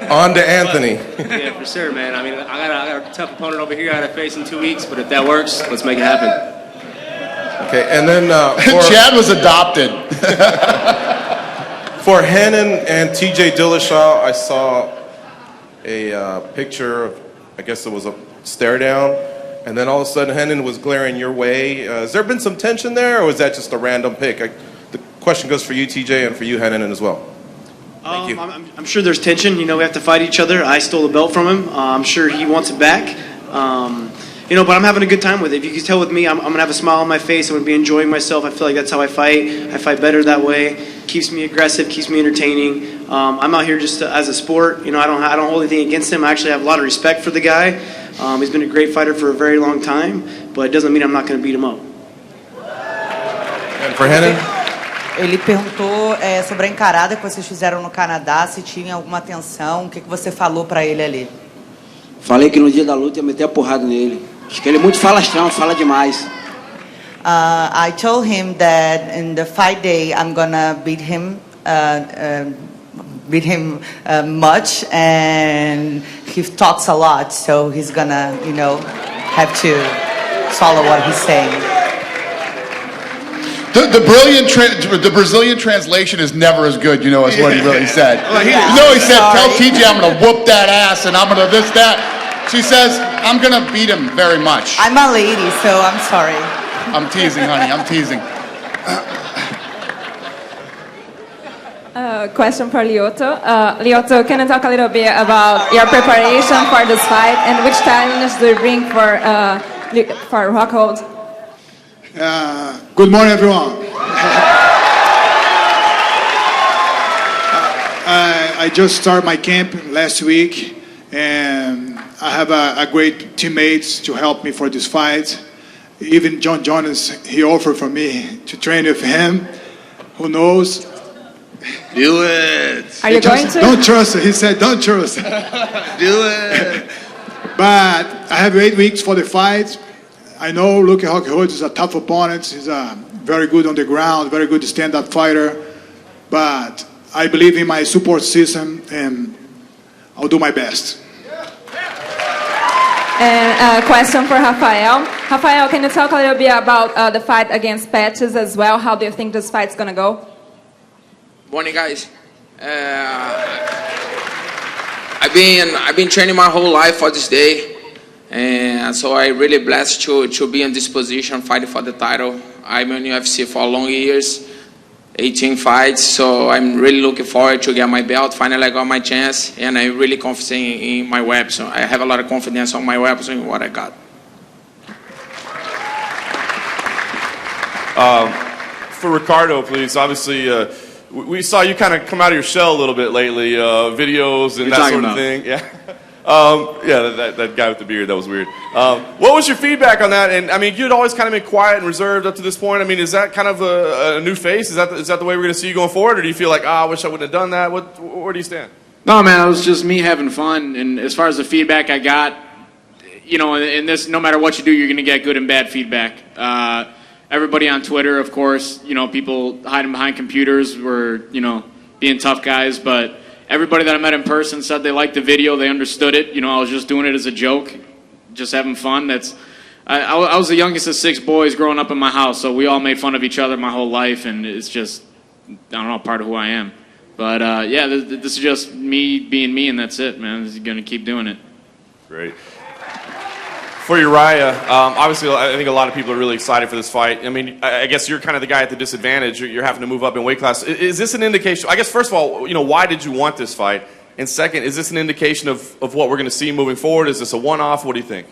On to Anthony. Yeah, for sure, man. I mean, I got a tough opponent over here I got to face in 2 weeks, but if that works, let's make it happen. Okay, and then Chad was adopted. For Henan and TJ Dillashaw, I saw a picture of, I guess it was a stare down, and then all of a sudden Henan was glaring your way. Has there been some tension there, or was that just a random pick? The question goes for you, TJ, and for you, Henan, as well. Thank you. I'm sure there's tension. We have to fight each other. I stole the belt from him. I'm sure he wants it back. But I'm having a good time with it. If you can tell with me, I'm going to have a smile on my face. I'm going to be enjoying myself. I feel like that's how I fight. I fight better that way. Keeps me aggressive, keeps me entertaining. I'm out here just as a sport. I don't hold anything against him. I actually have a lot of respect for the guy. He's been a great fighter for a very long time, but it doesn't mean I'm not going to beat him up. And for Henan? Ele perguntou sobre a encarada que vocês fizeram no Canadá, se tinha alguma tensão, o que você falou para ele ali? Falei que no dia da luta ia meter a porrada nele. Acho que ele é muito falastrão, fala demais. I told him that in the fight day I'm gonna beat him much, and he talks a lot, so he's gonna, have to follow what he's saying. The Brazilian translation is never as good, as what he really said. He said, tell TJ I'm going to whoop that ass and I'm going to this, that. She says, I'm going to beat him very much. I'm a lady, so I'm sorry. I'm teasing, honey, I'm teasing. Question for Lyoto. Lyoto, can you talk a little bit about your preparation for this fight and which challenges do you bring for Rockhold? Good morning, everyone. I just started my camp last week, and I have a great teammates to help me for this fight. Even John Jonas, he offered for me to train with him. Who knows? Do it. Are you going to? Don't trust it. He said, don't trust it. Do it. But I have 8 weeks for the fight. I know Rockhold is a tough opponent. He's very good on the ground, very good stand-up fighter. But I believe in my support system, and I'll do my best. And a question for Rafael. Rafael, can you talk a little bit about the fight against Pettis as well? How do you think this fight's going to go? Morning, guys. I've been training my whole life for this day. And so I'm really blessed to be in this position, fighting for the title. I'm in UFC for long years, 18 fights, so I'm really looking forward to get my belt. Finally, I got my chance, and I'm really confident in my weapons. So I have a lot of confidence on my weapons and what I got. For Ricardo, please. Obviously, we saw you kind of come out of your shell a little bit lately, videos and that sort of thing. Yeah. That guy with the beard, that was weird. What was your feedback on that? And I mean, you'd always kind of been quiet and reserved up to this point. I mean, is that kind of a new face? Is that the way we're going to see you going forward? Or do you feel like, I wish I wouldn't have done that? Where do you stand? No, man, it was just me having fun. And as far as the feedback I got, in this, no matter what you do, you're going to get good and bad feedback. Everybody on Twitter, of course, people hiding behind computers were, being tough guys, but everybody that I met in person said they liked the video, they understood it. I was just doing it as a joke, just having fun. I was the youngest of 6 boys growing up in my house, so we all made fun of each other my whole life, and it's just, part of who I am. But this is just me being me, and that's it, man. I'm going to keep doing it. Great. For Uriah, obviously, I think a lot of people are really excited for this fight. I mean, I guess you're kind of the guy at the disadvantage. You're having to move up in weight class. Is this an indication? I guess, first of all, why did you want this fight? And second, is this an indication of what we're going to see moving forward? Is this a one-off? What do you think?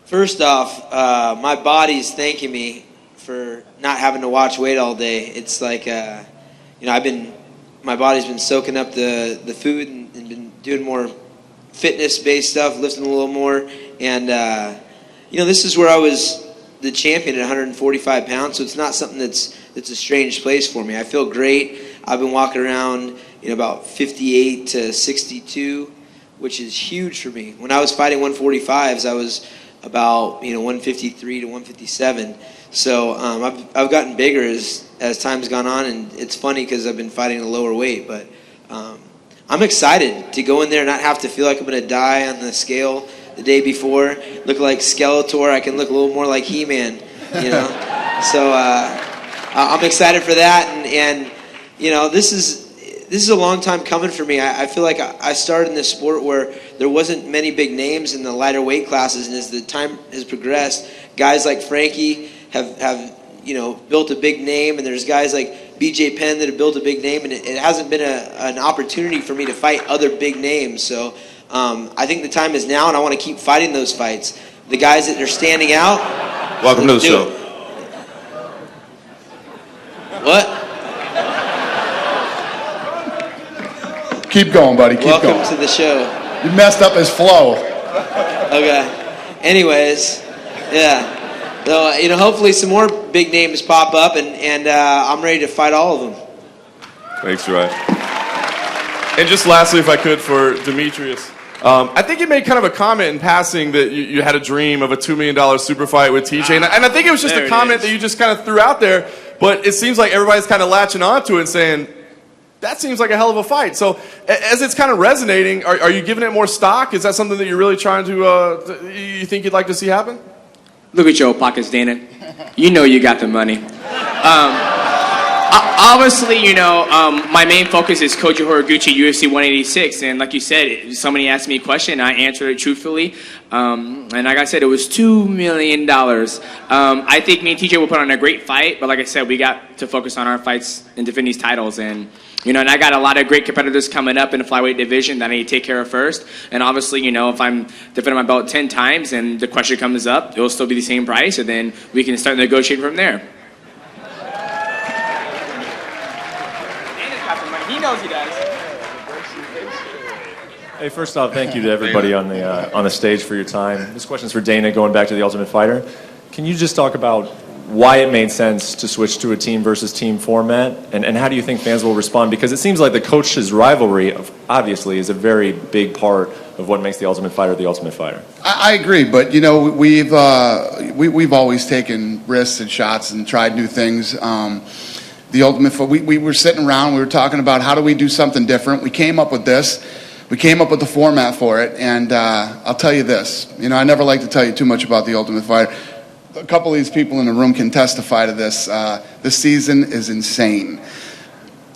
First off, my body's thanking me for not having to watch weight all day. It's like, I've been my body's been soaking up the food and been doing more fitness-based stuff, lifting a little more. And, this is where I was the champion at 145 pounds, so it's not something that's a strange place for me. I feel great. I've been walking around, about 58 to 62, which is huge for me. When I was fighting 145s, I was about 153 to 157. So I've gotten bigger as time's gone on, and it's funny because I've been fighting a lower weight. But I'm excited to go in there and not have to feel like I'm going to die on the scale the day before, look like Skeletor. I can look a little more like He-Man, So I'm excited for that, and this is a long time coming for me. I feel like I started in this sport where there wasn't many big names in the lighter weight classes, and as the time has progressed, guys like Frankie have built a big name, and there's guys like BJ Penn that have built a big name, and it hasn't been an opportunity for me to fight other big names. So I think the time is now, and I want to keep fighting those fights. The guys that are standing out. Welcome to the show. What? Keep going, buddy. Keep going. Welcome to the show. You messed up his flow. Okay. Anyways, yeah. So, hopefully some more big names pop up, and I'm ready to fight all of them. Thanks, Ryan. And just lastly, if I could, for Demetrius. I think you made kind of a comment in passing that you had a dream of a $2 million super fight with TJ. And I think it was just a comment that you just kind of threw out there. But it seems like everybody's kind of latching onto it and saying, that seems like a hell of a fight. So as it's kind of resonating, are you giving it more stock? Is that something that you're really trying to, you think you'd like to see happen? Look at your pockets, Dana. You know you got the money. Obviously, my main focus is Koji Horiguchi, UFC 186, and like you said, somebody asked me a question, I answered it truthfully, and like I said, it was $2 million. I think me and TJ will put on a great fight, but like I said, we got to focus on our fights and defend these titles, and and I got a lot of great competitors coming up in the flyweight division that I need to take care of first, and obviously, if I'm defending my belt 10 times and the question comes up, it'll still be the same price, and then we can start negotiating from there. He knows he does. Hey, first off, thank you to everybody on the stage for your time. This question's for Dana, going back to the Ultimate Fighter. Can you just talk about why it made sense to switch to a team versus team format, and how do you think fans will respond? Because it seems like the coaches' rivalry, obviously, is a very big part of what makes the Ultimate Fighter the Ultimate Fighter. I agree, but we've always taken risks and shots and tried new things. The Ultimate, we were sitting around, we were talking about how do we do something different. We came up with this. We came up with the format for it, and I'll tell you this. I never like to tell you too much about the Ultimate Fighter. A couple of these people in the room can testify to this. This season is insane,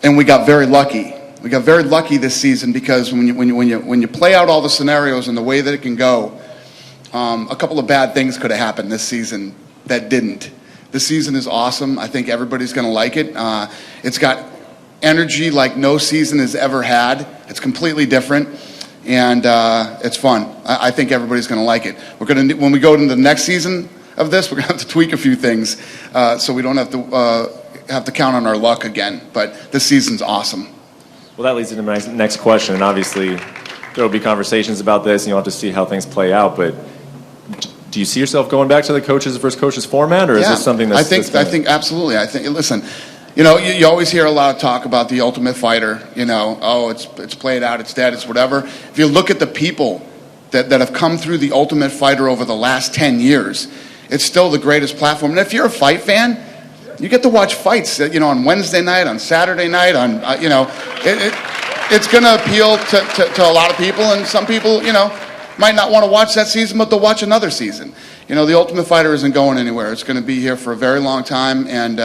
and we got very lucky. We got very lucky this season because when you play out all the scenarios and the way that it can go, a couple of bad things could have happened this season that didn't. This season is awesome. I think everybody's going to like it. It's got energy like no season has ever had. It's completely different, and it's fun. I think everybody's going to like it. When we go into the next season of this, we're going to have to tweak a few things so we don't have to count on our luck again. But this season's awesome. Well, that leads into my next question, and obviously there will be conversations about this, and you'll have to see how things play out. But do you see yourself going back to the coaches versus coaches format, or is this something that's... I think absolutely. Listen, you always hear a lot of talk about the Ultimate Fighter. It's played out, it's dead, it's whatever. If you look at the people that have come through the Ultimate Fighter over the last 10 years, it's still the greatest platform. And if you're a fight fan, you get to watch fights, on Wednesday night, on Saturday night, it's going to appeal to a lot of people, and some people, might not want to watch that season, but they'll watch another season. The Ultimate Fighter isn't going anywhere. It's going to be here for a very long time, and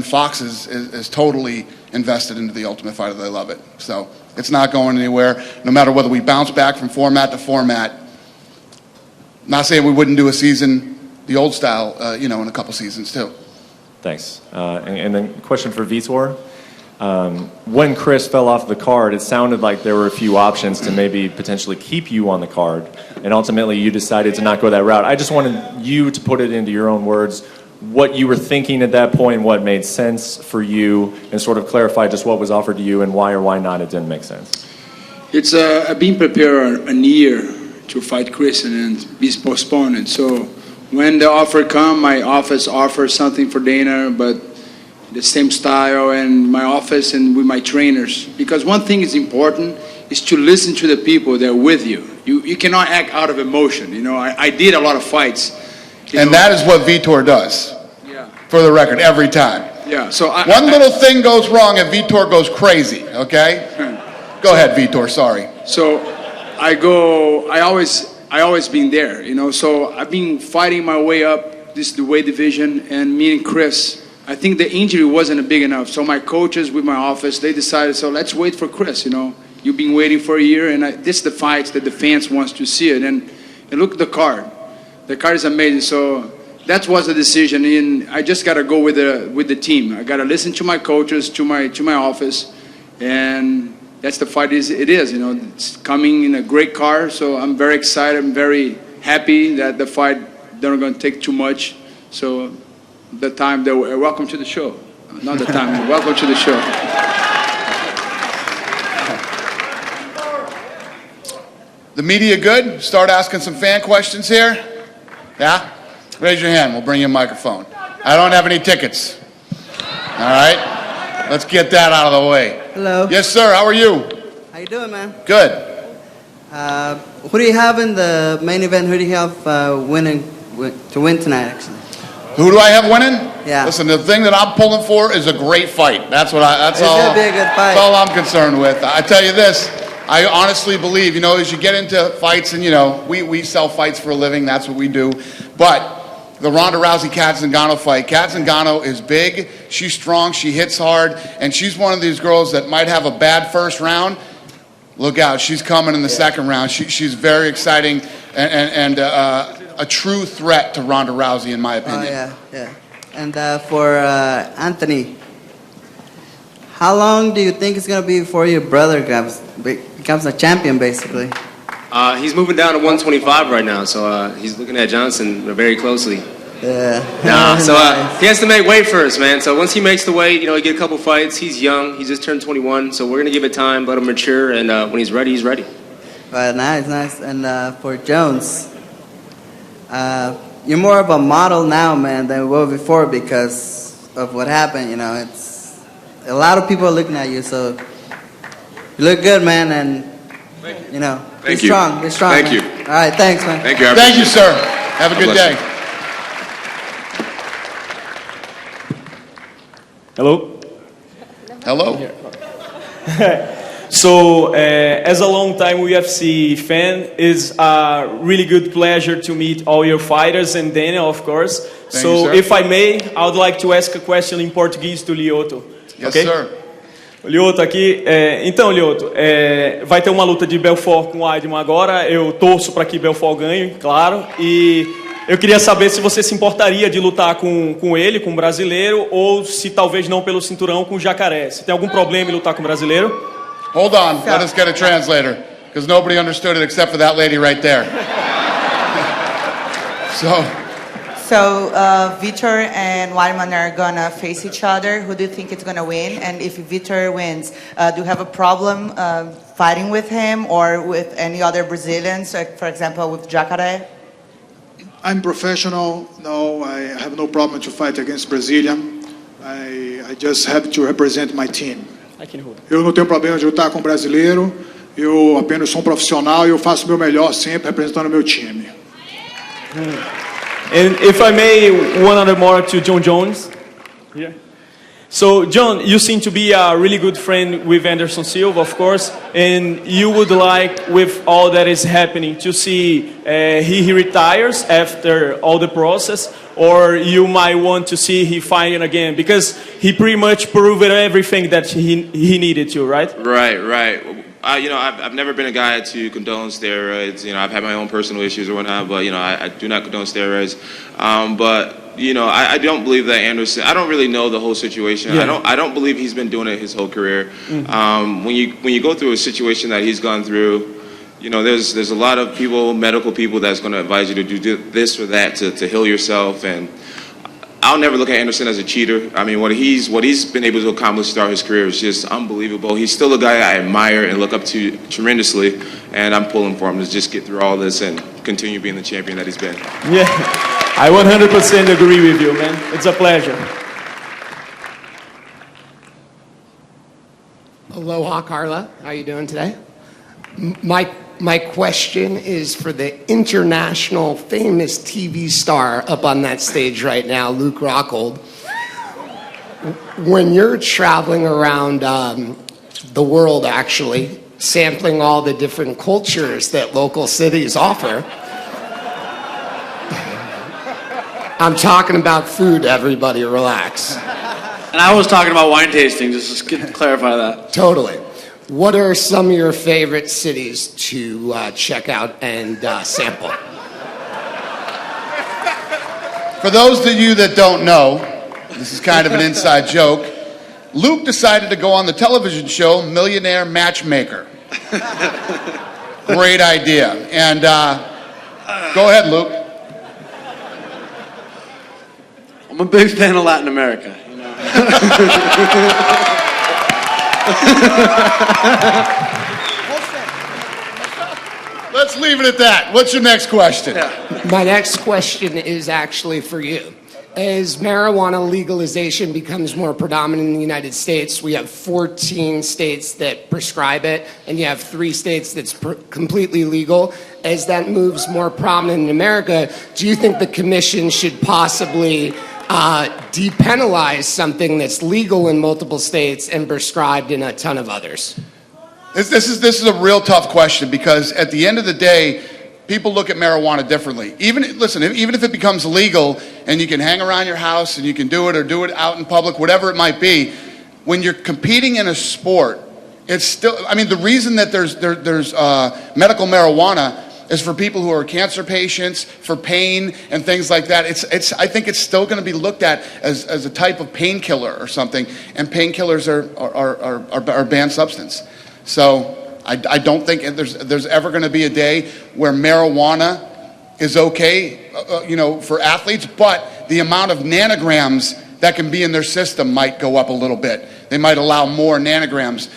Fox is totally invested into the Ultimate Fighter. They love it. So it's not going anywhere, no matter whether we bounce back from format to format. Not saying we wouldn't do a season, the old style, in a couple seasons too. Thanks. And then question for Vitor. When Chris fell off the card, it sounded like there were a few options to maybe potentially keep you on the card, and ultimately you decided to not go that route. I just wanted you to put it into your own words. what you were thinking at that point, what made sense for you, and sort of clarify just what was offered to you and why or why not it didn't make sense. It's I've been prepared a year to fight Chris and be postponed. So when the offer come, my office offers something for Dana, but the same style and my office and with my trainers. Because one thing is important is to listen to the people that are with you. You cannot act out of emotion. You know, I did a lot of fights. And that is what Vitor does. Yeah. For the record, every time. Yeah. So one little thing goes wrong and Vitor goes crazy. Okay. Go ahead, Vitor. Sorry. So I always been there. You know. So I've been fighting my way up the weight division, and me and Chris, I think the injury wasn't big enough. So my coaches with my office, they decided, so let's wait for Chris. You know, you've been waiting for a year, and this is the fight that the fans wants to see it. And look at the card. The card is amazing. So that was the decision, and I just got to go with the team. I got to listen to my coaches, to my office, and that's the fight. It is. You know, it's coming in a great card. So I'm very excited. I'm very happy that the fight not going to take too much. So the time that welcome to the show. Not the time. Welcome to the show. The media good? Start asking some fan questions here. Yeah? Raise your hand. We'll bring you a microphone. I don't have any tickets. All right? Let's get that out of the way. Hello. Yes, sir. How are you? How you doing, man? Good. Who do you have in the main event? Who do you have to win tonight, actually? Who do I have winning? Yeah. Listen, the thing that I'm pulling for is a great fight. That's all. It's gonna be a good fight. That's all I'm concerned with. I tell you this. I honestly believe, you know, as you get into fights, and, you know, we sell fights for a living. That's what we do. But the Ronda Rousey-Kat Zingano fight, Kat Zingano is big. She's strong. She hits hard. And she's one of these girls that might have a bad first round. Look out. She's coming in the second round. She's very exciting and a true threat to Ronda Rousey, in my opinion. Oh, yeah. And for Anthony, how long do you think it's going to be before your brother becomes a champion, basically? He's moving down to 125 right now, so he's looking at Johnson very closely. Yeah. So he has to make weight first, man. So once he makes the weight, you know, he get a couple fights. He's young. He just turned 21, so we're going to give it time, let him mature, and when he's ready, he's ready. Nice. And for Jones, you're more of a model now, man, than you were before because of what happened. You know, it's a lot of people are looking at you, so you look good, man, and you know, be strong. Be strong. Thank man. you. All right, thanks, man. Thank you. Thank you, sir. Have a good day. Hello. Hello. So, as a long-time UFC fan, it's a really good pleasure to meet all your fighters and Dana, of course. Thank you, sir. If I may, I would like to ask a question in Portuguese to Lyoto. Yes, okay? sir. Lyoto aqui, então Lyoto, vai ter uma luta de Belfort com o Aydemar agora, eu torço para que Belfort ganhe, claro, e eu queria saber se você se importaria de lutar com ele, com o brasileiro, ou se talvez não pelo cinturão com o Jacaré. Se tem algum problema em lutar com o brasileiro? Hold on. Let us get a translator, because nobody understood it except for that lady right there. So Vitor and Weidman are gonna face each other. Who do you think is gonna win? And if Vitor wins, do you have a problem fighting with him or with any other Brazilians, like for example with Jacaré? I'm professional. No, I have no problem to fight against Brazilian. I just have to represent my team. Eu não tenho problema de lutar com brasileiro. Eu apenas sou profissional e eu faço o meu melhor sempre representando o meu time. And if I may, one other more to John Jones. Yeah. So, John, you seem to be a really good friend with Anderson Silva, of course, and you would like, with all that is happening, to see he retires after all the process, or you might want to see he fighting again, because he pretty much proved everything that he needed to, right? Right. You know, I've never been a guy to condone steroids. You know, I've had my own personal issues or whatnot, but, you know, I do not condone steroids. But, you know, I don't believe that Anderson, I don't really know the whole situation. Yeah. I don't believe he's been doing it his whole career. When you go through a situation that he's gone through, you know, there's a lot of people, medical people, that's going to advise you to do this or that to heal yourself. And I'll never look at Anderson as a cheater. I mean, what he's been able to accomplish throughout his career is just unbelievable. He's still a guy I admire and look up to tremendously, and I'm pulling for him to just get through all this and continue being the champion that he's been. Yeah, I 100% agree with you, man. It's a pleasure. Aloha, Carla. How you doing today? My question is for the international famous TV star up on that stage right now, Luke Rockhold. When you're traveling around the world, actually, sampling all the different cultures that local cities offer, I'm talking about food, everybody, relax. And I was talking about wine tasting, just to clarify that. Totally. What are some of your favorite cities to check out and sample? For those of you that don't know, this is kind of an inside joke. Luke decided to go on the television show Millionaire Matchmaker. Great idea. And go ahead, Luke. I'm a big fan of Latin America. You know? Let's leave it at that. What's your next question? My next question is actually for you. As marijuana legalization becomes more predominant in the United States, we have 14 states that prescribe it, and you have 3 states that's completely legal. As that moves more prominent in America, do you think the commission should possibly depenalize something that's legal in multiple states and prescribed in a ton of others? This is a real tough question, because at the end of the day, people look at marijuana differently. Even if it becomes legal and you can hang around your house and you can do it, or do it out in public, whatever it might be, when you're competing in a sport, it's still, I mean, the reason that there's medical marijuana is for people who are cancer patients, for pain and things like that. I think it's still going to be looked at as a type of painkiller or something, and painkillers are banned substance. So I don't think there's ever going to be a day where marijuana is okay, for athletes, but the amount of nanograms that can be in their system might go up a little bit. They might allow more nanograms,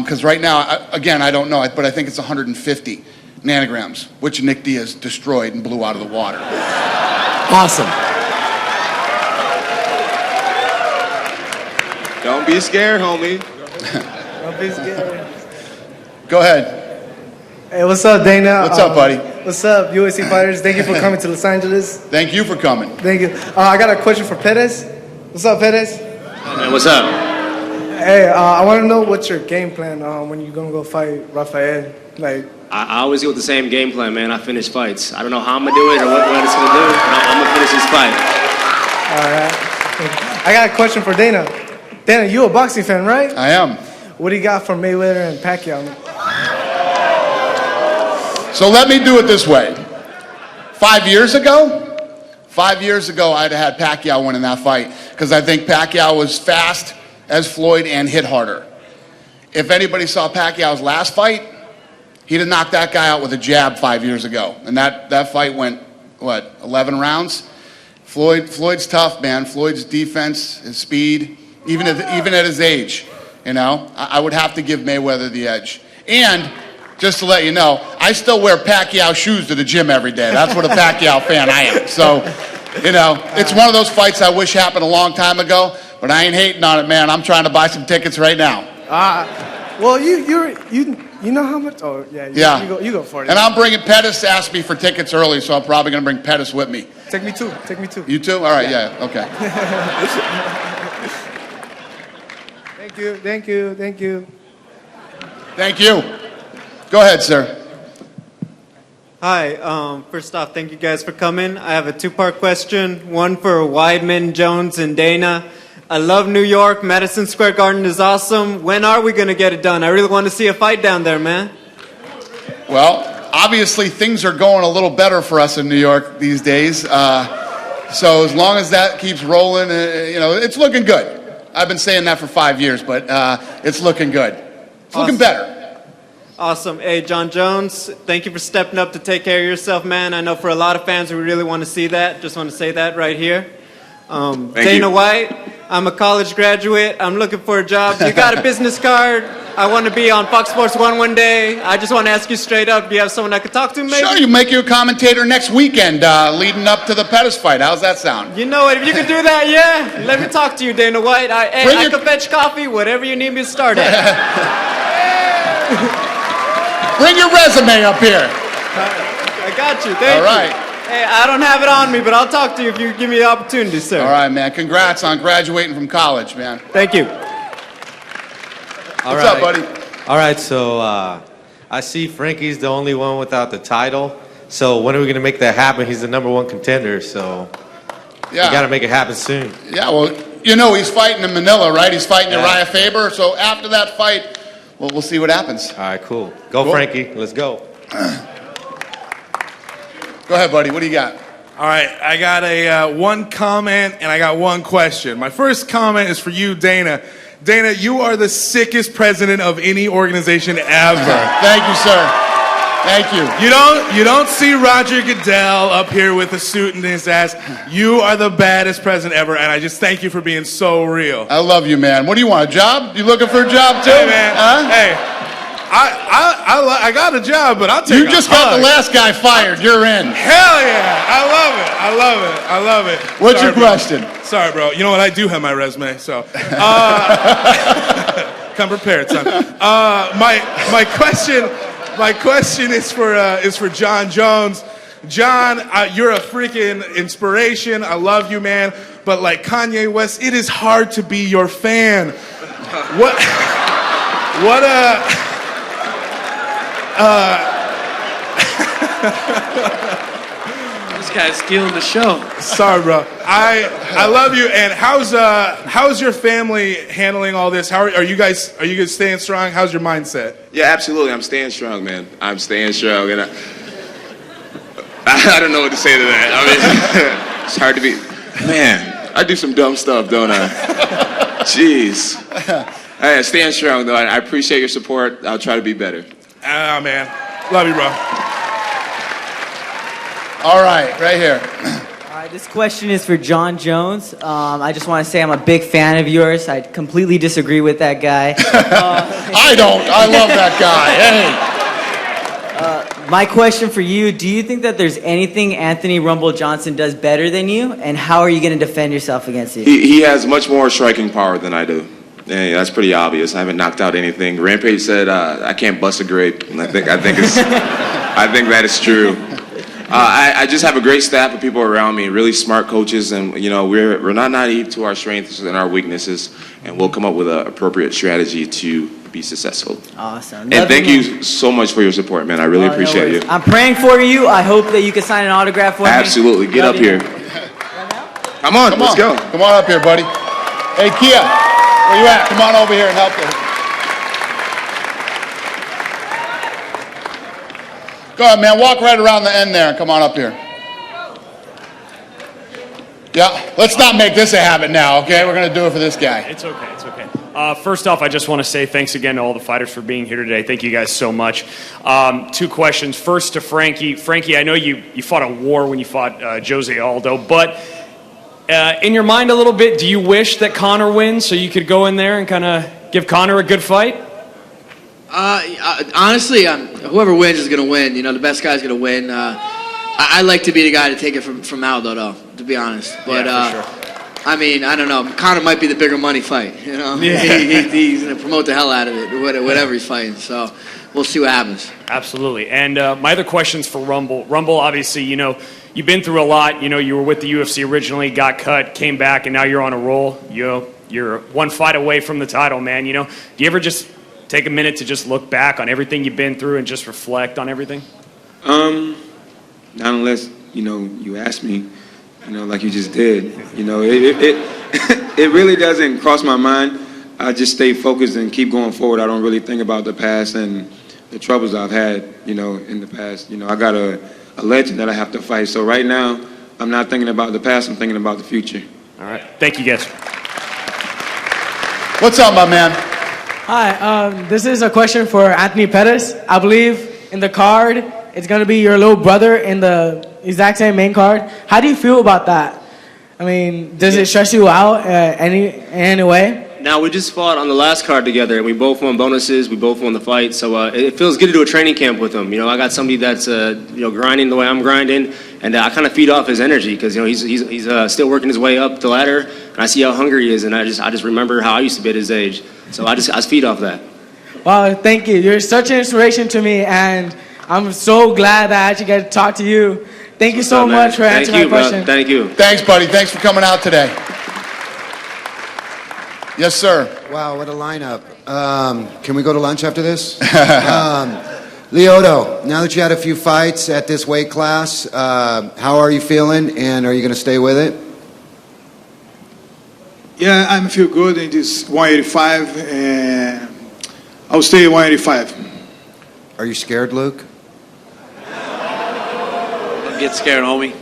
because right now, I don't know, but I think it's 150 nanograms, which Nick Diaz destroyed and blew out of the water. Awesome. Don't be scared, homie. Don't be scared. Go ahead. Hey, what's up, Dana? What's up, buddy? What's up, UFC fighters? Thank you for coming to Los Angeles. Thank you for coming. Thank you. I got a question for Pettis. What's up, Pettis? Hey, man, what's up? Hey, I want to know what's your game plan when you're gonna go fight Rafael. I always go with the same game plan, man. I finish fights. I don't know how I'm gonna do it or what it's gonna do, but I'm gonna finish this fight. All right. I got a question for Dana. Dana, you a boxing fan, right? I am. What do you got for Mayweather and Pacquiao? So let me do it this way. 5 years ago, I'd have had Pacquiao winning that fight, because I think Pacquiao was fast as Floyd and hit harder. If anybody saw Pacquiao's last fight, he'd have knocked that guy out with a jab 5 years ago. And that fight went, 11 rounds? Floyd's tough, man. Floyd's defense, his speed, even at his age, I would have to give Mayweather the edge. And just to let you know, I still wear Pacquiao shoes to the gym every day. That's what a Pacquiao fan I am. So, it's one of those fights I wish happened a long time ago, but I ain't hating on it, man. I'm trying to buy some tickets right now. Well, you know how much? Oh, yeah. You go for it. And I'm bringing Pettis. Asked me for tickets early, so I'm probably going to bring Pettis with me. Take me too. You too? All right, yeah okay. Thank you. Thank you. Go ahead, sir. Hi. First off, thank you guys for coming. I have a 2-part question. One for Weidman, Jones, and Dana. I love New York. Madison Square Garden is awesome. When are we going to get it done? I really want to see a fight down there, man. Well, obviously things are going a little better for us in New York these days. So as long as that keeps rolling, it's looking good. I've been saying that for 5 years, but it's looking good. It's looking better. Awesome. Hey, John Jones, thank you for stepping up to take care of yourself, man. I know for a lot of fans, we really want to see that. Just want to say that right here. Dana White, I'm a college graduate. I'm looking for a job. You got a business card? I want to be on Fox Sports 1 day. I just want to ask you straight up, do you have someone I could talk to, maybe? Sure, you make you a commentator next weekend leading up to the Pettis fight. How's that sound? You know what, if you could do that, yeah. Let me talk to you, Dana White. I could fetch coffee, whatever you need me to start at. Bring your resume up here. I got you, thank you. All right. Hey, I don't have it on me, but I'll talk to you if you give me the opportunity, sir. All right, man. Congrats on graduating from college, man. Thank you. What's up, buddy? All right, so I see Frankie's the only one without the title. So when are we going to make that happen? He's the #1 contender, so we got to make it happen soon. Yeah, well, you know he's fighting in Manila, right? He's fighting Uriah Faber. So after that fight, well, we'll see what happens. All right, cool. Go, Frankie. Let's go. Go ahead, buddy. What do you got? All right, I got a one comment and I got one question. My first comment is for you, Dana. Dana, you are the sickest president of any organization ever. Thank you, sir. Thank you. You don't see Roger Goodell up here with a suit in his ass. You are the baddest president ever, and I just thank you for being so real. I love you, man. What do you want, a job? You looking for a job, too? Hey, man. Huh? Hey. I got a job, but I'll take You just got the last guy fired. You're in. Hell yeah. I love it. What's your question? Sorry, bro. You know what? I do have my resume, so. Come prepared, son. My question is for John Jones. John, you're a freaking inspiration. I love you, man. But like Kanye West, it is hard to be your fan. This guy's stealing the show. Sorry, bro. I love you. And how's your family handling all this? Are you guys staying strong? How's your mindset? Yeah, absolutely. I'm staying strong, man. I'm staying strong, and I don't know what to say to that. I mean, it's hard to be. Man, I do some dumb stuff, don't I? Jeez. Hey, staying strong, though. I appreciate your support. I'll try to be better. Ah, man. Love you, bro. All right, right here. All right, this question is for John Jones. I just want to say I'm a big fan of yours. I completely disagree with that guy. I don't. I love that guy. Hey. My question for you, do you think that there's anything Anthony Rumble Johnson does better than you? And how are you going to defend yourself against it? He has much more striking power than I do. Yeah, that's pretty obvious. I haven't knocked out anything. Rampage said I can't bust a grape, and I think that is true. I just have a great staff of people around me, really smart coaches, and we're not naive to our strengths and our weaknesses, and we'll come up with an appropriate strategy to be successful. Awesome. And thank you so much for your support, man. I really appreciate you. I'm praying for you. I hope that you can sign an autograph for me. Absolutely. Get up here. Come on, let's go. Come on up here, buddy. Hey, Kia, where you at? Come on over here and help us. Go ahead, man. Walk right around the end there and come on up here. Yeah, let's not make this a habit now, okay? We're going to do it for this guy. It's okay, it's okay. First off, I just want to say thanks again to all the fighters for being here today. Thank you guys so much. Two questions. First to Frankie. Frankie, I know you fought a war when you fought Jose Aldo, but in your mind a little bit, do you wish that Conor wins so you could go in there and kind of give Conor a good fight? Honestly, whoever wins is going to win. The best guy's going to win. I like to be the guy to take it from Aldo, though, to be honest. But, yeah, for sure. I mean, I don't know. Conor might be the bigger money fight, Yeah. He's going to promote the hell out of it, whatever he's fighting. So we'll see what happens. Absolutely. And my other question's for Rumble. Rumble, obviously, you've been through a lot. You were with the UFC originally, got cut, came back, and now you're on a roll. You're one fight away from the title, man. Do you ever just take a minute to just look back on everything you've been through and just reflect on everything? Not unless, you ask me, like you just did. It really doesn't cross my mind. I just stay focused and keep going forward. I don't really think about the past and the troubles I've had, in the past. I got a legend that I have to fight. So right now, I'm not thinking about the past. I'm thinking about the future. All right. Thank you, guys. What's up, my man? Hi, this is a question for Anthony Pettis. I believe in the card, it's going to be your little brother in the exact same main card. How do you feel about that? I mean, does it stress you out any way? Now, we just fought on the last card together, and we both won bonuses. We both won the fight, so it feels good to do a training camp with him. You know, I got somebody that's grinding the way I'm grinding, and I kind of feed off his energy because he's still working his way up the ladder, and I see how hungry he is, and I just remember how I used to be at his age. So I just feed off that. Well, thank you. You're such an inspiration to me, and I'm so glad that I actually get to talk to you. Thank you so much for answering my question. Thank you. Thanks, buddy. Thanks for coming out today. Yes, sir. Wow, what a lineup. Can we go to lunch after this? Lyoto, now that you had a few fights at this weight class, how are you feeling, and are you going to stay with it? Yeah, I feel good in this 185, and I'll stay at 185. Are you scared, Luke? Don't get scared, homie.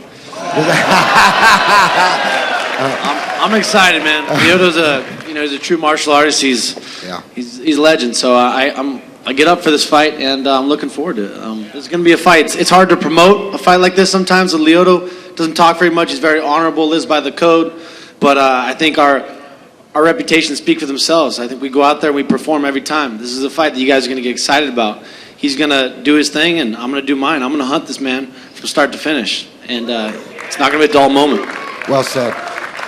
I'm excited, man. Lyoto's he's a true martial artist. He's a legend. So I get up for this fight, and I'm looking forward to it. It's going to be a fight. It's hard to promote a fight like this sometimes. Lyoto doesn't talk very much. He's very honorable, lives by the code. But I think our reputations speak for themselves. I think we go out there and we perform every time. This is a fight that you guys are going to get excited about. He's going to do his thing, and I'm going to do mine. I'm going to hunt this man from start to finish. And it's not going to be a dull moment. Well said.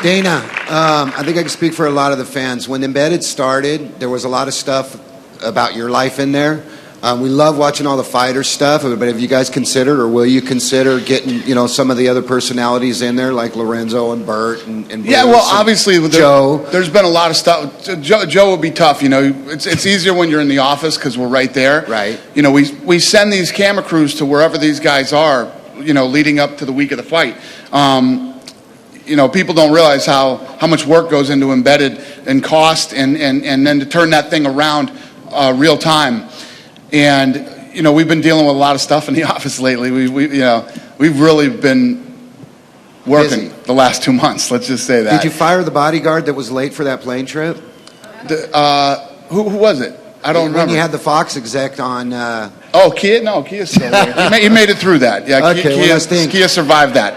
Dana, I think I can speak for a lot of the fans. When Embedded started, there was a lot of stuff about your life in there. We love watching all the fighter stuff, but have you guys considered, or will you consider getting, some of the other personalities in there, like Lorenzo and Bert and yeah, Bruce well, obviously, with Joe. There's been a lot of stuff. Joe would be tough, It's easier when you're in the office because we're right there. Right. We send these camera crews to wherever these guys are, leading up to the week of the fight. People don't realize how much work goes into Embedded and cost, and then to turn that thing around real time. And we've been dealing with a lot of stuff in the office lately. We've really been working the last 2 months. Let's just say that. Did you fire the bodyguard that was late for that plane trip? Who was it? I don't remember. When you had the Fox exec on. Kia? No, Kia's still there. He made it through that. Yeah, okay, Kia survived that.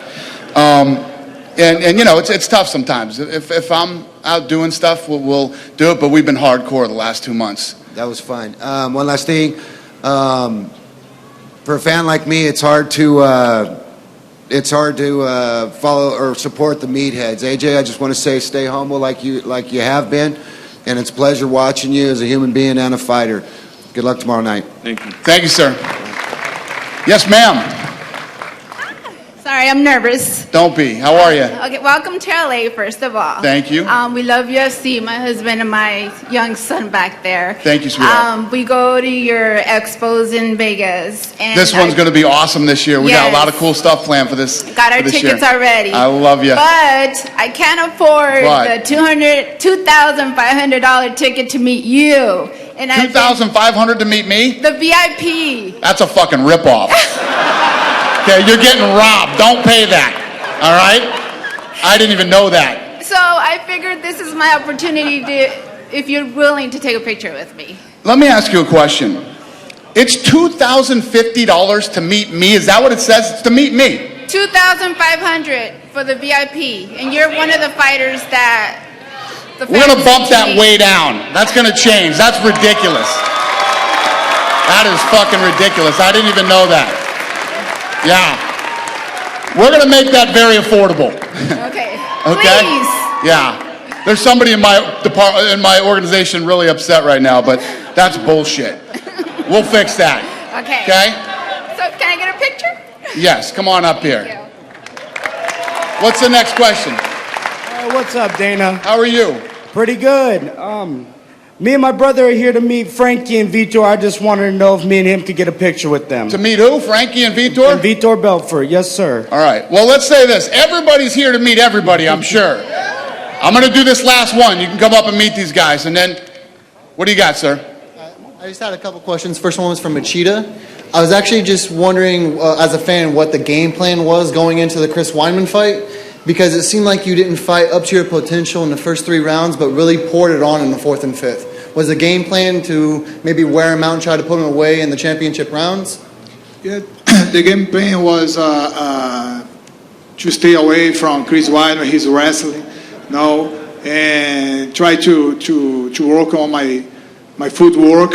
It's tough sometimes. If I'm out doing stuff, we'll do it. But we've been hardcore the last 2 months. That was fun. One last thing. For a fan like me, it's hard to follow or support the meatheads. AJ, I just want to say, stay humble like you have been, and it's a pleasure watching you as a human being and a fighter. Good luck tomorrow night. Thank you. Thank you, sir. Yes, ma'am. Sorry, I'm nervous. Don't be. How are you? Okay, welcome to LA, first of all. Thank you. We love UFC, my husband and my young son back there. Thank you, sweetheart. We go to your expos in Vegas. And this one's going to be awesome this year. We got a lot of cool stuff planned for this. Got our tickets already. I love you. But I can't afford the $2,500 ticket to meet you. And $2,500 to meet me? The VIP. That's a fucking ripoff. Okay, you're getting robbed. Don't pay that. All right? I didn't even know that. So I figured this is my opportunity if you're willing to take a picture with me. Let me ask you a question. It's $2,050 to meet me. Is that what it says? It's to meet me. $2,500 for the VIP, and you're one of the fighters that. We're gonna bump that way down. That's gonna change. That's ridiculous. That is fucking ridiculous. I didn't even know that. Yeah. We're going to make that very affordable. Okay. Okay? Please. Yeah. There's somebody in my department, in my organization really upset right now, but that's bullshit. We'll fix that. Okay. Okay? So can I get a picture? Yes. Come on up here. What's the next question? What's up, Dana? How are you? Pretty good. Me and my brother are here to meet Frankie and Vitor. I just wanted to know if me and him could get a picture with them. To meet who? Frankie and Vitor? And Vitor Belfort, yes, sir. All right. Well, let's say this. Everybody's here to meet everybody, I'm sure. I'm going to do this last one. You can come up and meet these guys. And then, what do you got, sir? I just had a couple questions. First one was from Machida. I was actually just wondering, as a fan, what the game plan was going into the Chris Weidman fight. Because it seemed like you didn't fight up to your potential in the first 3 rounds, but really poured it on in the 4th and 5th. Was the game plan to maybe wear him out and try to put him away in the championship rounds? Yeah, the game plan was stay away from Chris Weidman when he's wrestling, and try to work on my footwork.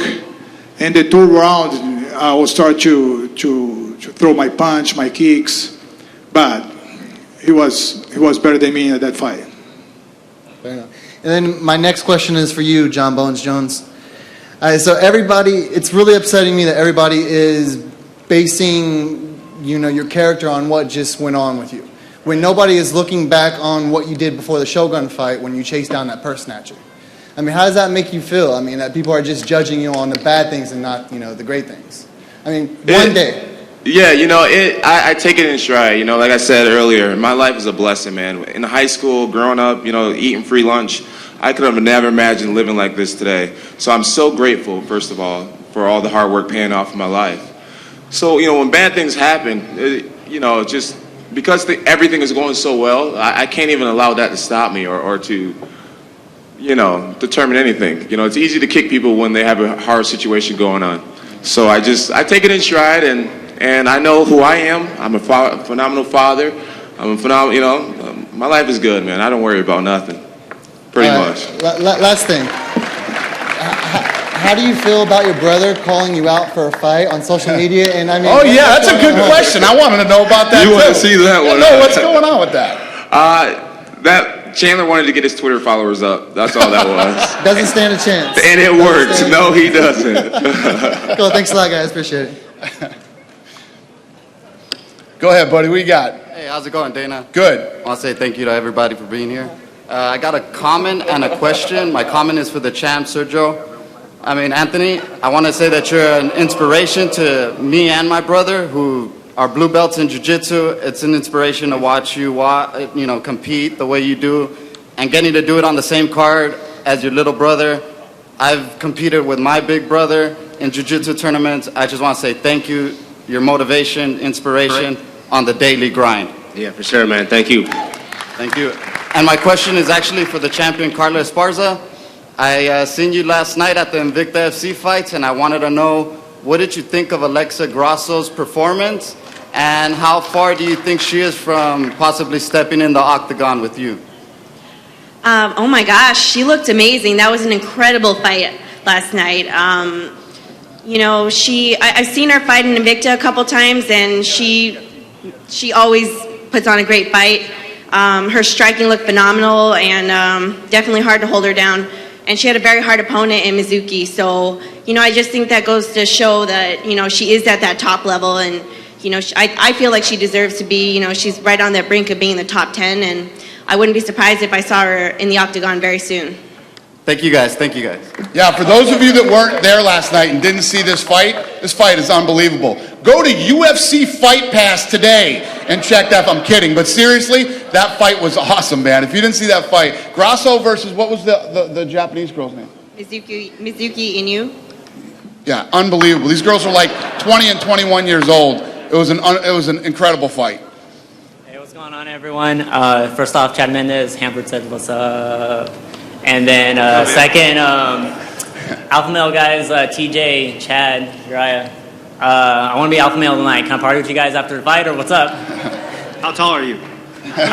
And the third round, I will start to throw my punch, my kicks, but he was better than me at that fight. Fair enough. And then my next question is for you, John Bones Jones. So everybody, it's really upsetting me that everybody is basing, your character on what just went on with you, when nobody is looking back on what you did before the Shogun fight when you chased down that purse snatcher. I mean, how does that make you feel? I mean, that people are just judging you on the bad things and not, the great things. I mean, one day. Yeah, I take it in stride. Like I said earlier, my life is a blessing, man. In high school, growing up, eating free lunch, I could have never imagined living like this today. So I'm so grateful, first of all, for all the hard work paying off in my life. So, when bad things happen, just because everything is going so well, I can't even allow that to stop me or to, determine anything. It's easy to kick people when they have a hard situation going on. So I take it in stride, and I know who I am. I'm a phenomenal father. I'm a phenomenal, my life is good, man. I don't worry about nothing, pretty much. Last thing. How do you feel about your brother calling you out for a fight on social media? And I mean, that's a good question. I wanted to know about that. You want to see that one? No, what's going on with that? That Chandler wanted to get his Twitter followers up. That's all that was. Doesn't stand a chance. And it worked. No, he doesn't. Cool. Thanks a lot, guys. Appreciate it. Go ahead, buddy. What you got? Hey, how's it going, Dana? Good. I want to say thank you to everybody for being here. I got a comment and a question. My comment is for the champ, Sergio. I mean, Anthony, I want to say that you're an inspiration to me and my brother, who are blue belts in jiu-jitsu. It's an inspiration to watch you, compete the way you do, and getting to do it on the same card as your little brother. I've competed with my big brother in jiu-jitsu tournaments. I just want to say thank you, your motivation, inspiration on the daily grind. Yeah, for sure, man. Thank you. Thank you. And my question is actually for the champion, Carla Esparza. I seen you last night at the Invicta FC fights, and I wanted to know, what did you think of Alexa Grasso's performance, and how far do you think she is from possibly stepping in the octagon with you? Oh my gosh, she looked amazing. That was an incredible fight last night. I've seen her fight in Invicta a couple times, and she always puts on a great fight. Her striking looked phenomenal, and definitely hard to hold her down. And she had a very hard opponent in Mizuki. So, I just think that goes to show that, she is at that top level. And, I feel like she deserves to be, she's right on that brink of being the top 10. And I wouldn't be surprised if I saw her in the octagon very soon. Thank you, guys. Thank you, guys. Yeah, for those of you that weren't there last night and didn't see this fight is unbelievable. Go to UFC Fight Pass today and check that. I'm kidding, but seriously, that fight was awesome, man. If you didn't see that fight, Grasso versus, what was the Japanese girl's name? Mizuki Inu. Yeah, unbelievable. These girls are like 20 and 21 years old. It was an incredible fight. Hey, what's going on, everyone? First off, Chad Mendes, Hamford said what's up. And then second, alpha male guys, TJ, Chad, Uriah. I want to be alpha male tonight. Can I party with you guys after the fight, or what's up? How tall are you? 5'11".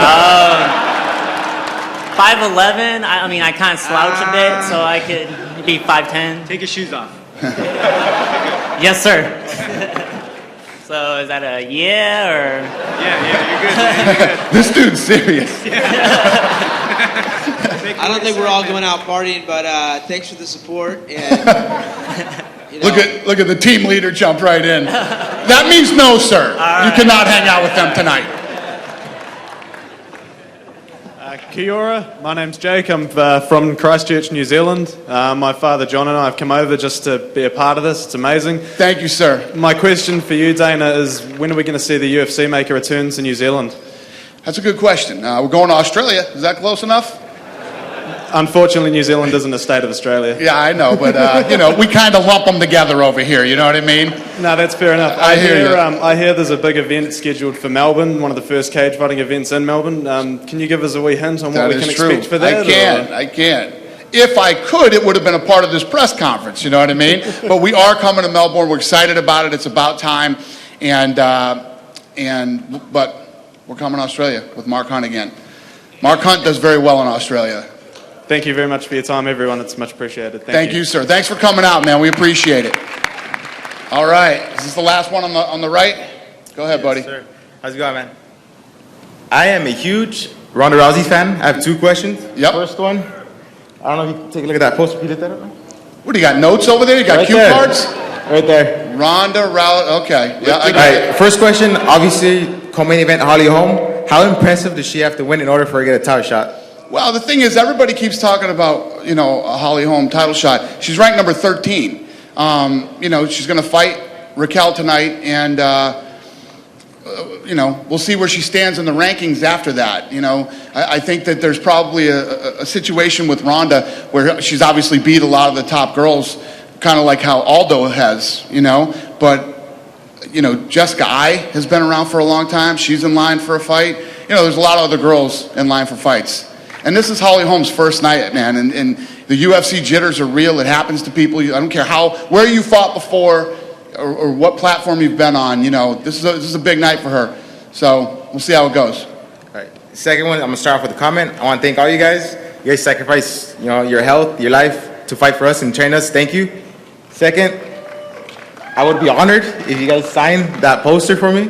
I mean, I kind of slouch a bit, so I could be 5'10". Take your shoes off. Yes, sir. So is that a yeah or? Yeah, you're good. This dude's serious. I don't think we're all going out partying, but thanks for the support. And Look at the team leader jumped right in. That means no, sir. You cannot hang out with them tonight. Kia ora, my name's Jake. I'm from Christchurch, New Zealand. My father John and I have come over just to be a part of this. It's amazing. Thank you, sir. My question for you, Dana, is when are we going to see the UFC make a return to New Zealand? That's a good question. We're going to Australia. Is that close enough? Unfortunately, New Zealand isn't a state of Australia. Yeah, I know, but we kind of lump them together over here. You know what I mean? No, that's fair enough. I hear you. I hear there's a big event scheduled for Melbourne, one of the first cage fighting events in Melbourne. Can you give us a wee hint on what we can expect for that? I can. If I could, it would have been a part of this press conference. You know what I mean? But we are coming to Melbourne. We're excited about it. It's about time, but we're coming to Australia with Mark Hunt again. Mark Hunt does very well in Australia. Thank you very much for your time, everyone. It's much appreciated. Thank you, sir. Thanks for coming out, man. We appreciate it. All right. Is this the last one on the right? Go ahead, buddy. Sir. How's it going, man? I am a huge Ronda Rousey fan. I have two questions. Yep. First one, I don't know if you can take a look at that poster. Can you lift that up, man? What, do you got notes over there? You got Right cue there. cards? Right there. Ronda Rousey. Okay. Yeah, I All got it. right, first question, obviously, co-main event, Holly Holm. How impressive does she have to win in order for her to get a title shot? Well, the thing is, everybody keeps talking about, you know, a Holly Holm title shot. She's ranked number 13. You know, she's going to fight Raquel tonight, and, you know, we'll see where she stands in the rankings after that. You know, I think that there's probably a situation with Ronda where she's obviously beat a lot of the top girls, kind of like how Aldo has, you know, but, you know, Jessica Ai has been around for a long time. She's in line for a fight. You know, there's a lot of other girls in line for fights. And this is Holly Holm's first night, man, and the UFC jitters are real. It happens to people. I don't care where you fought before or what platform you've been on. You know, this is a big night for her. So we'll see how it goes. All right, second one, I'm going to start off with a comment. I want to thank all you guys. You guys sacrifice, you know, your health, your life to fight for us and train us. Thank you. Second, I would be honored if you guys signed that poster for me.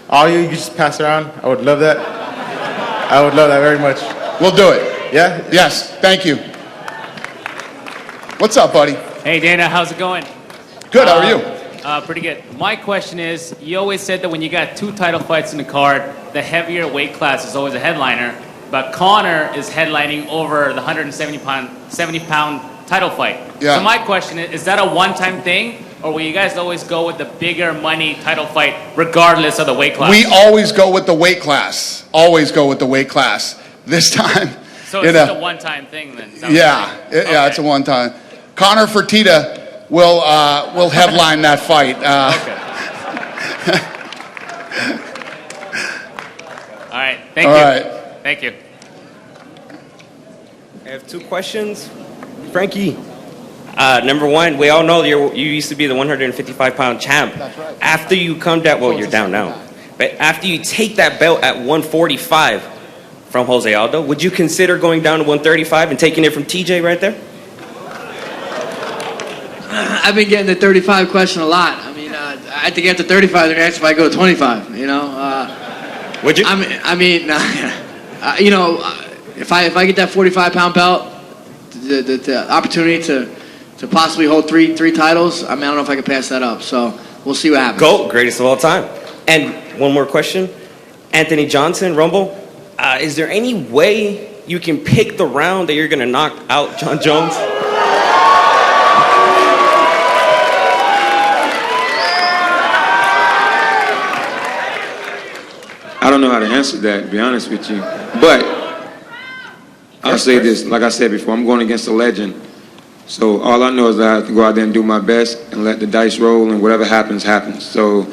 All you just pass around. I would love that. I would love that very much. We'll do it. Yeah? Yes. Thank you. What's up, buddy? Hey, Dana, how's it going? Good. How are you? Pretty good. My question is, you always said that when you got two title fights in the card, the heavier weight class is always a headliner, but Conor is headlining over the 70-pound title fight. Yeah. So my question is that a one-time thing, or will you guys always go with the bigger money title fight regardless of the weight class? We always go with the weight class. Always go with the weight class. This time, So you it's know, just a one-time thing then? yeah, it's a one time. Conor Fertitta will headline that fight. All right, thank All you. right. Thank you. I have two questions. Frankie, number one, we all know you used to be the 155-pound champ. That's right. After you come down, well, you're down now. But after you take that belt at 145 from Jose Aldo, would you consider going down to 135 and taking it from TJ right there? I've been getting the 35 question a lot. I mean, I think after 35, they're going to ask if I go 25, you know? Would you? You know, if I get that 45-pound belt, the opportunity to possibly hold three titles, I mean, I don't know if I can pass that up. So we'll see what happens. GOAT, greatest of all time. And one more question. Anthony Johnson, Rumble, is there any way you can pick the round that you're going to knock out John Jones? I don't know how to answer that, to be honest with you. But I'll say this, like I said before, I'm going against a legend. So all I know is that I have to go out there and do my best and let the dice roll, and whatever happens, happens. So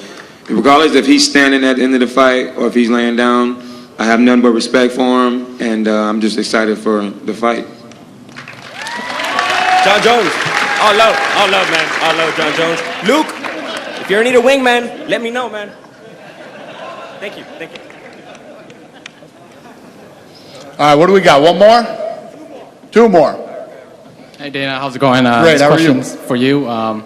regardless if he's standing at the end of the fight or if he's laying down, I have nothing but respect for him, and I'm just excited for the fight. John Jones. All love, man. All love, John Jones. Luke, if you ever need a wingman, let me know, man. Thank you. All right, what do we got? One more? Two more. Hey Dana, how's it going? Great, this how are you? question's for you. I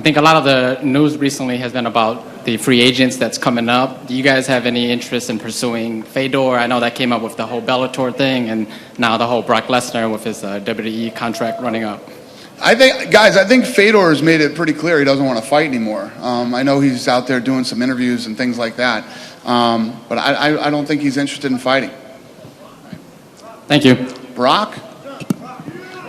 think a lot of the news recently has been about the free agents that's coming up. Do you guys have any interest in pursuing Fedor? I know that came up with the whole Bellator thing, and now the whole Brock Lesnar with his WWE contract running up. I think Fedor has made it pretty clear he doesn't want to fight anymore. I know he's out there doing some interviews and things like that, but I don't think he's interested in fighting. Thank you.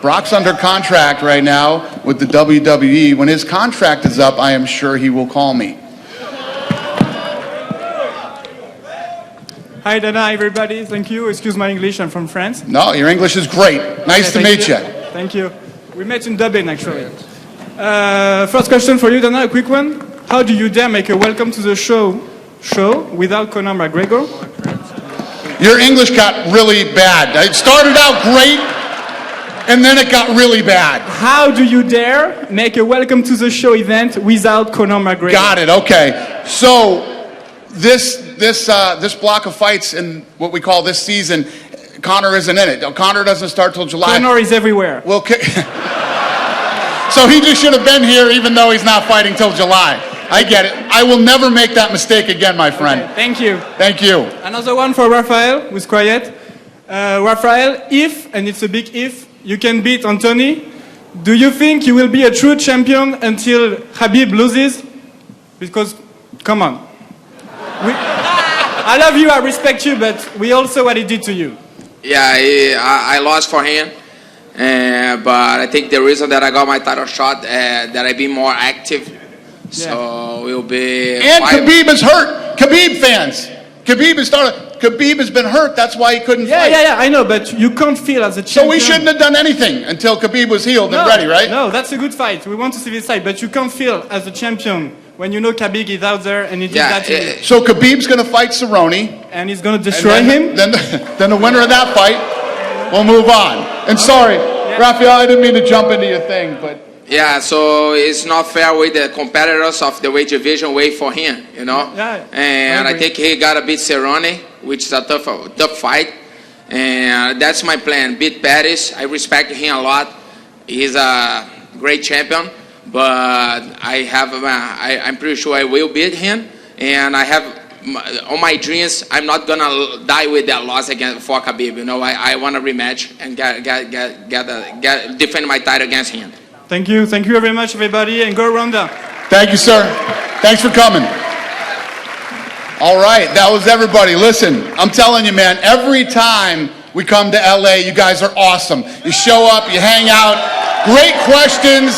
Brock's under contract right now with the WWE. When his contract is up, I am sure he will call me. Hi, Dana, everybody. Thank you. Excuse my English. I'm from France. No, your English is great. Nice to meet you. Thank you. We met in Dublin, actually. First question for you, Dana, a quick one. How do you dare make a welcome to the show without Conor McGregor? Your English got really bad. It started out great, and then it got really bad. How do you dare make a welcome to the show event without Conor McGregor? Got it. Okay. So this this block of fights in what we call this season, Conor isn't in it. Conor doesn't start till July. Conor is everywhere. Well, so he just should have been here even though he's not fighting till July. I get it. I will never make that mistake again, my friend. Okay, thank you. Thank you. Another one for Rafael, who's quiet. Rafael, if, and it's a big if, you can beat Anthony, do you think you will be a true champion until Khabib loses? Because, come on. I love you, I respect you, but we all saw what he did to you. Yeah, I lost for him. But I think the reason that I got my title shot, that I've been more active. So we'll be. And Khabib is hurt. Khabib fans. Khabib has been hurt. That's why he couldn't fight. Yeah, I know, but you can't feel as a champion. So we shouldn't have done anything until Khabib was healed and ready, right? No, that's a good fight. We want to see this fight, but you can't feel as a champion when you know Khabib is out there and he did that to you. So Khabib's going to fight Cerrone. And he's going to destroy him? Then the winner of that fight will move on. And sorry, Rafael, I didn't mean to jump into your thing, but... Yeah, so it's not fair with the competitors of the weight division wait for him, you know? Yeah, and I think he got to beat Cerrone, which is a tough fight. And that's my plan, beat Pettis. I respect him a lot. He's a great champion. But I'm pretty sure I will beat him. And I have, on my dreams, I'm not going to die with that loss against for Khabib. You know, I want a rematch and defend my title against him. Thank you very much, everybody, and go Ronda. Thank you, sir. Thanks for coming. All right, that was everybody. Listen, I'm telling you, man, every time we come to LA, you guys are awesome. You show up, you hang out, great questions.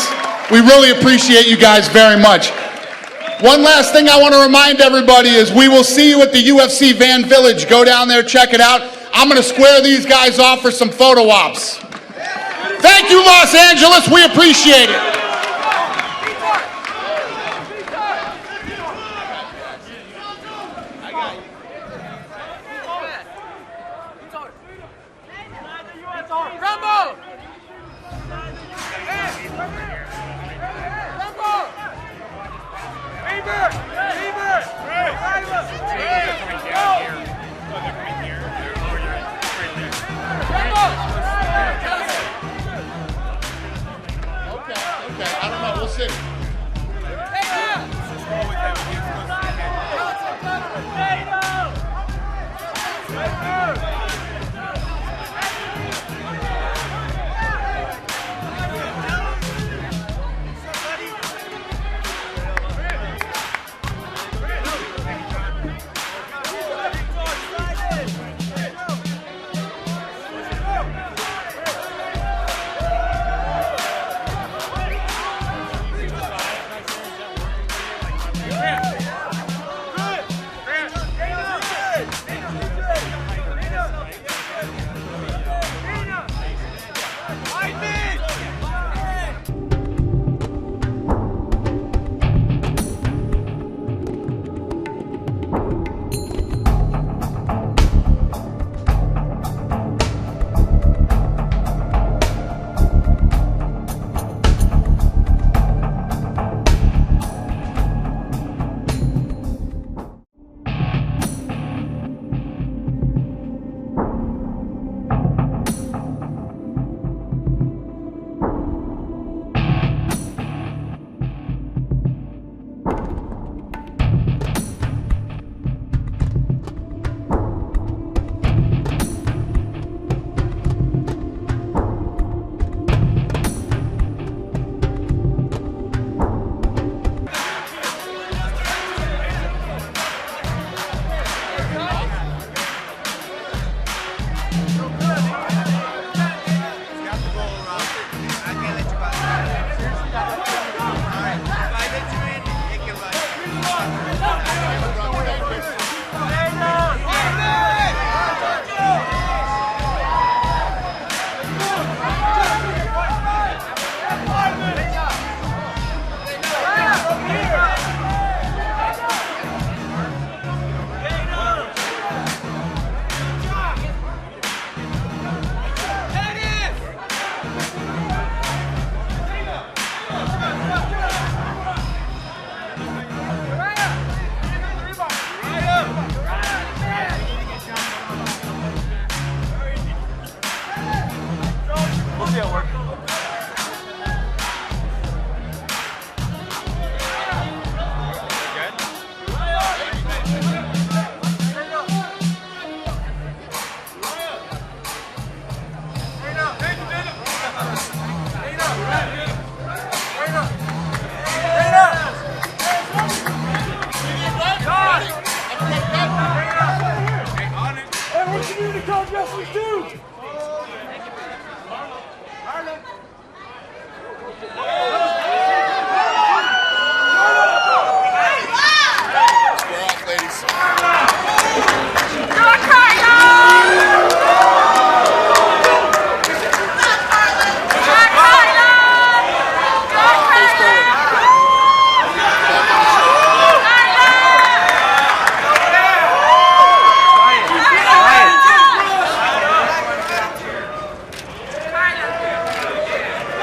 We really appreciate you guys very much. One last thing I want to remind everybody is we will see you at the UFC Van Village. Go down there, check it out. I'm going to square these guys off for some photo ops. Thank you, Los Angeles. We appreciate it.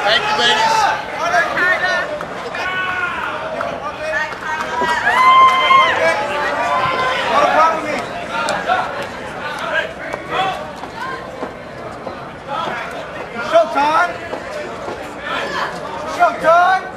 Thank you, ladies. Showtime! Showtime!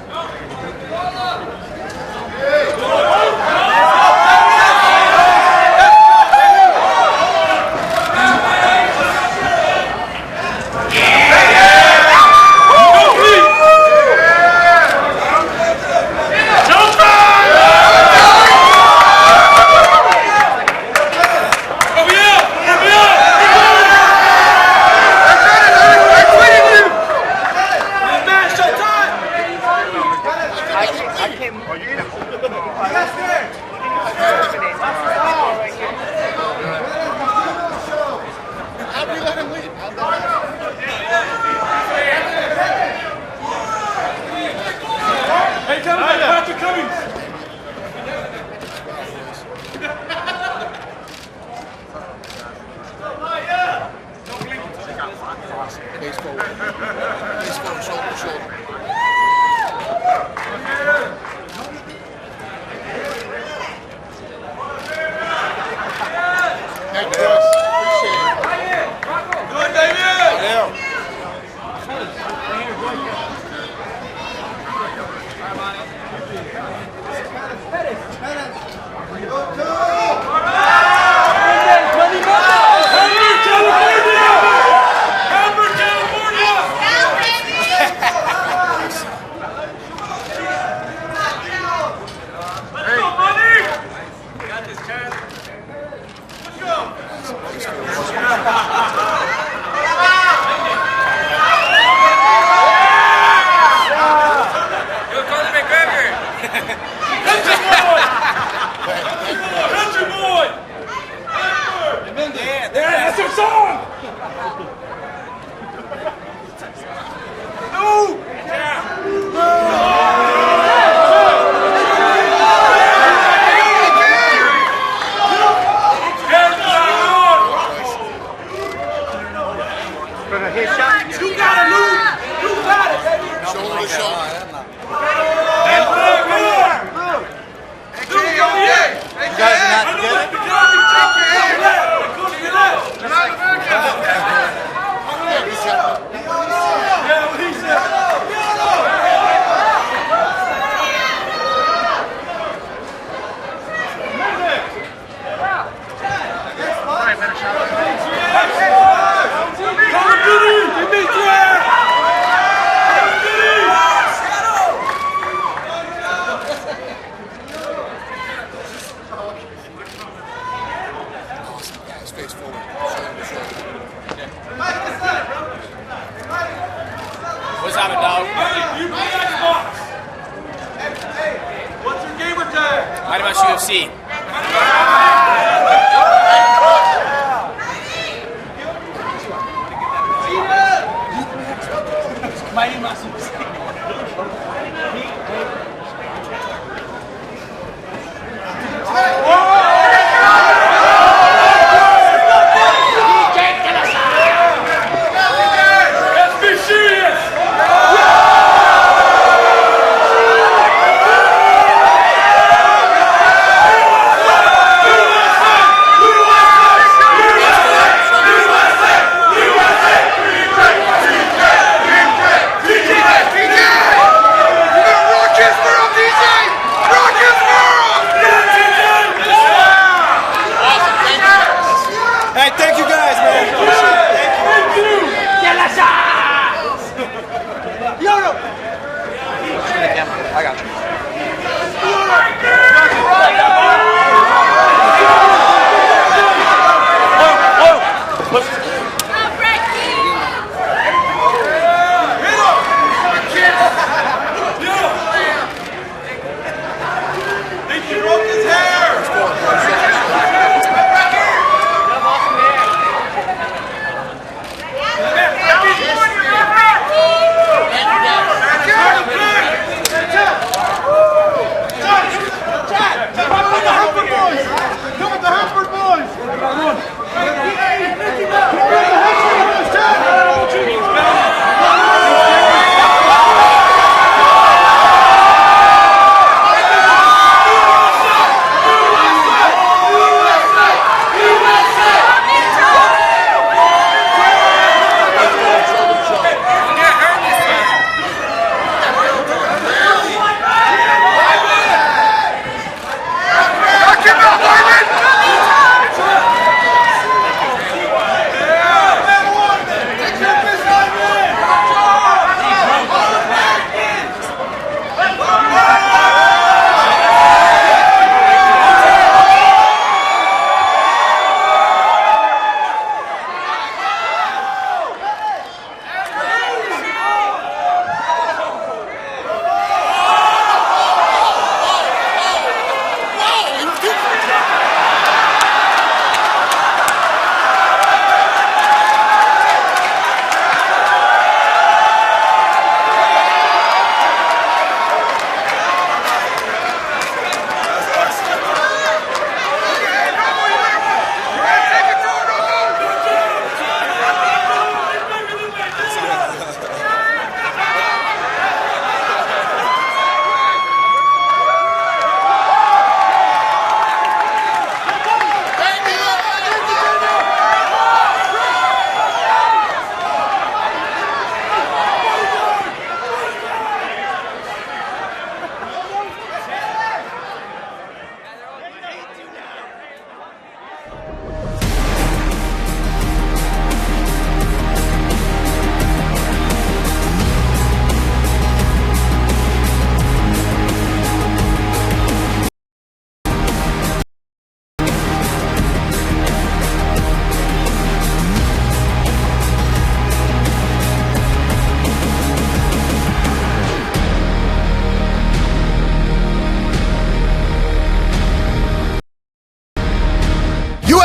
What's happening, dog? What's your gamer tag? Mighty Mouse UFC. Mighty Mouse UFC. Hey, thank you guys, man. Thank you. I got you. He broke his hair.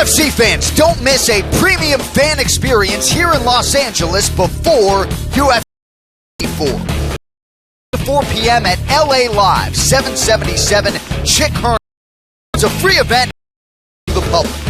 UFC fans, don't miss a premium fan experience here in Los Angeles before UFC 4. 4 p.m. at LA Live, 777 Chick Hearn. It's a free event for the public.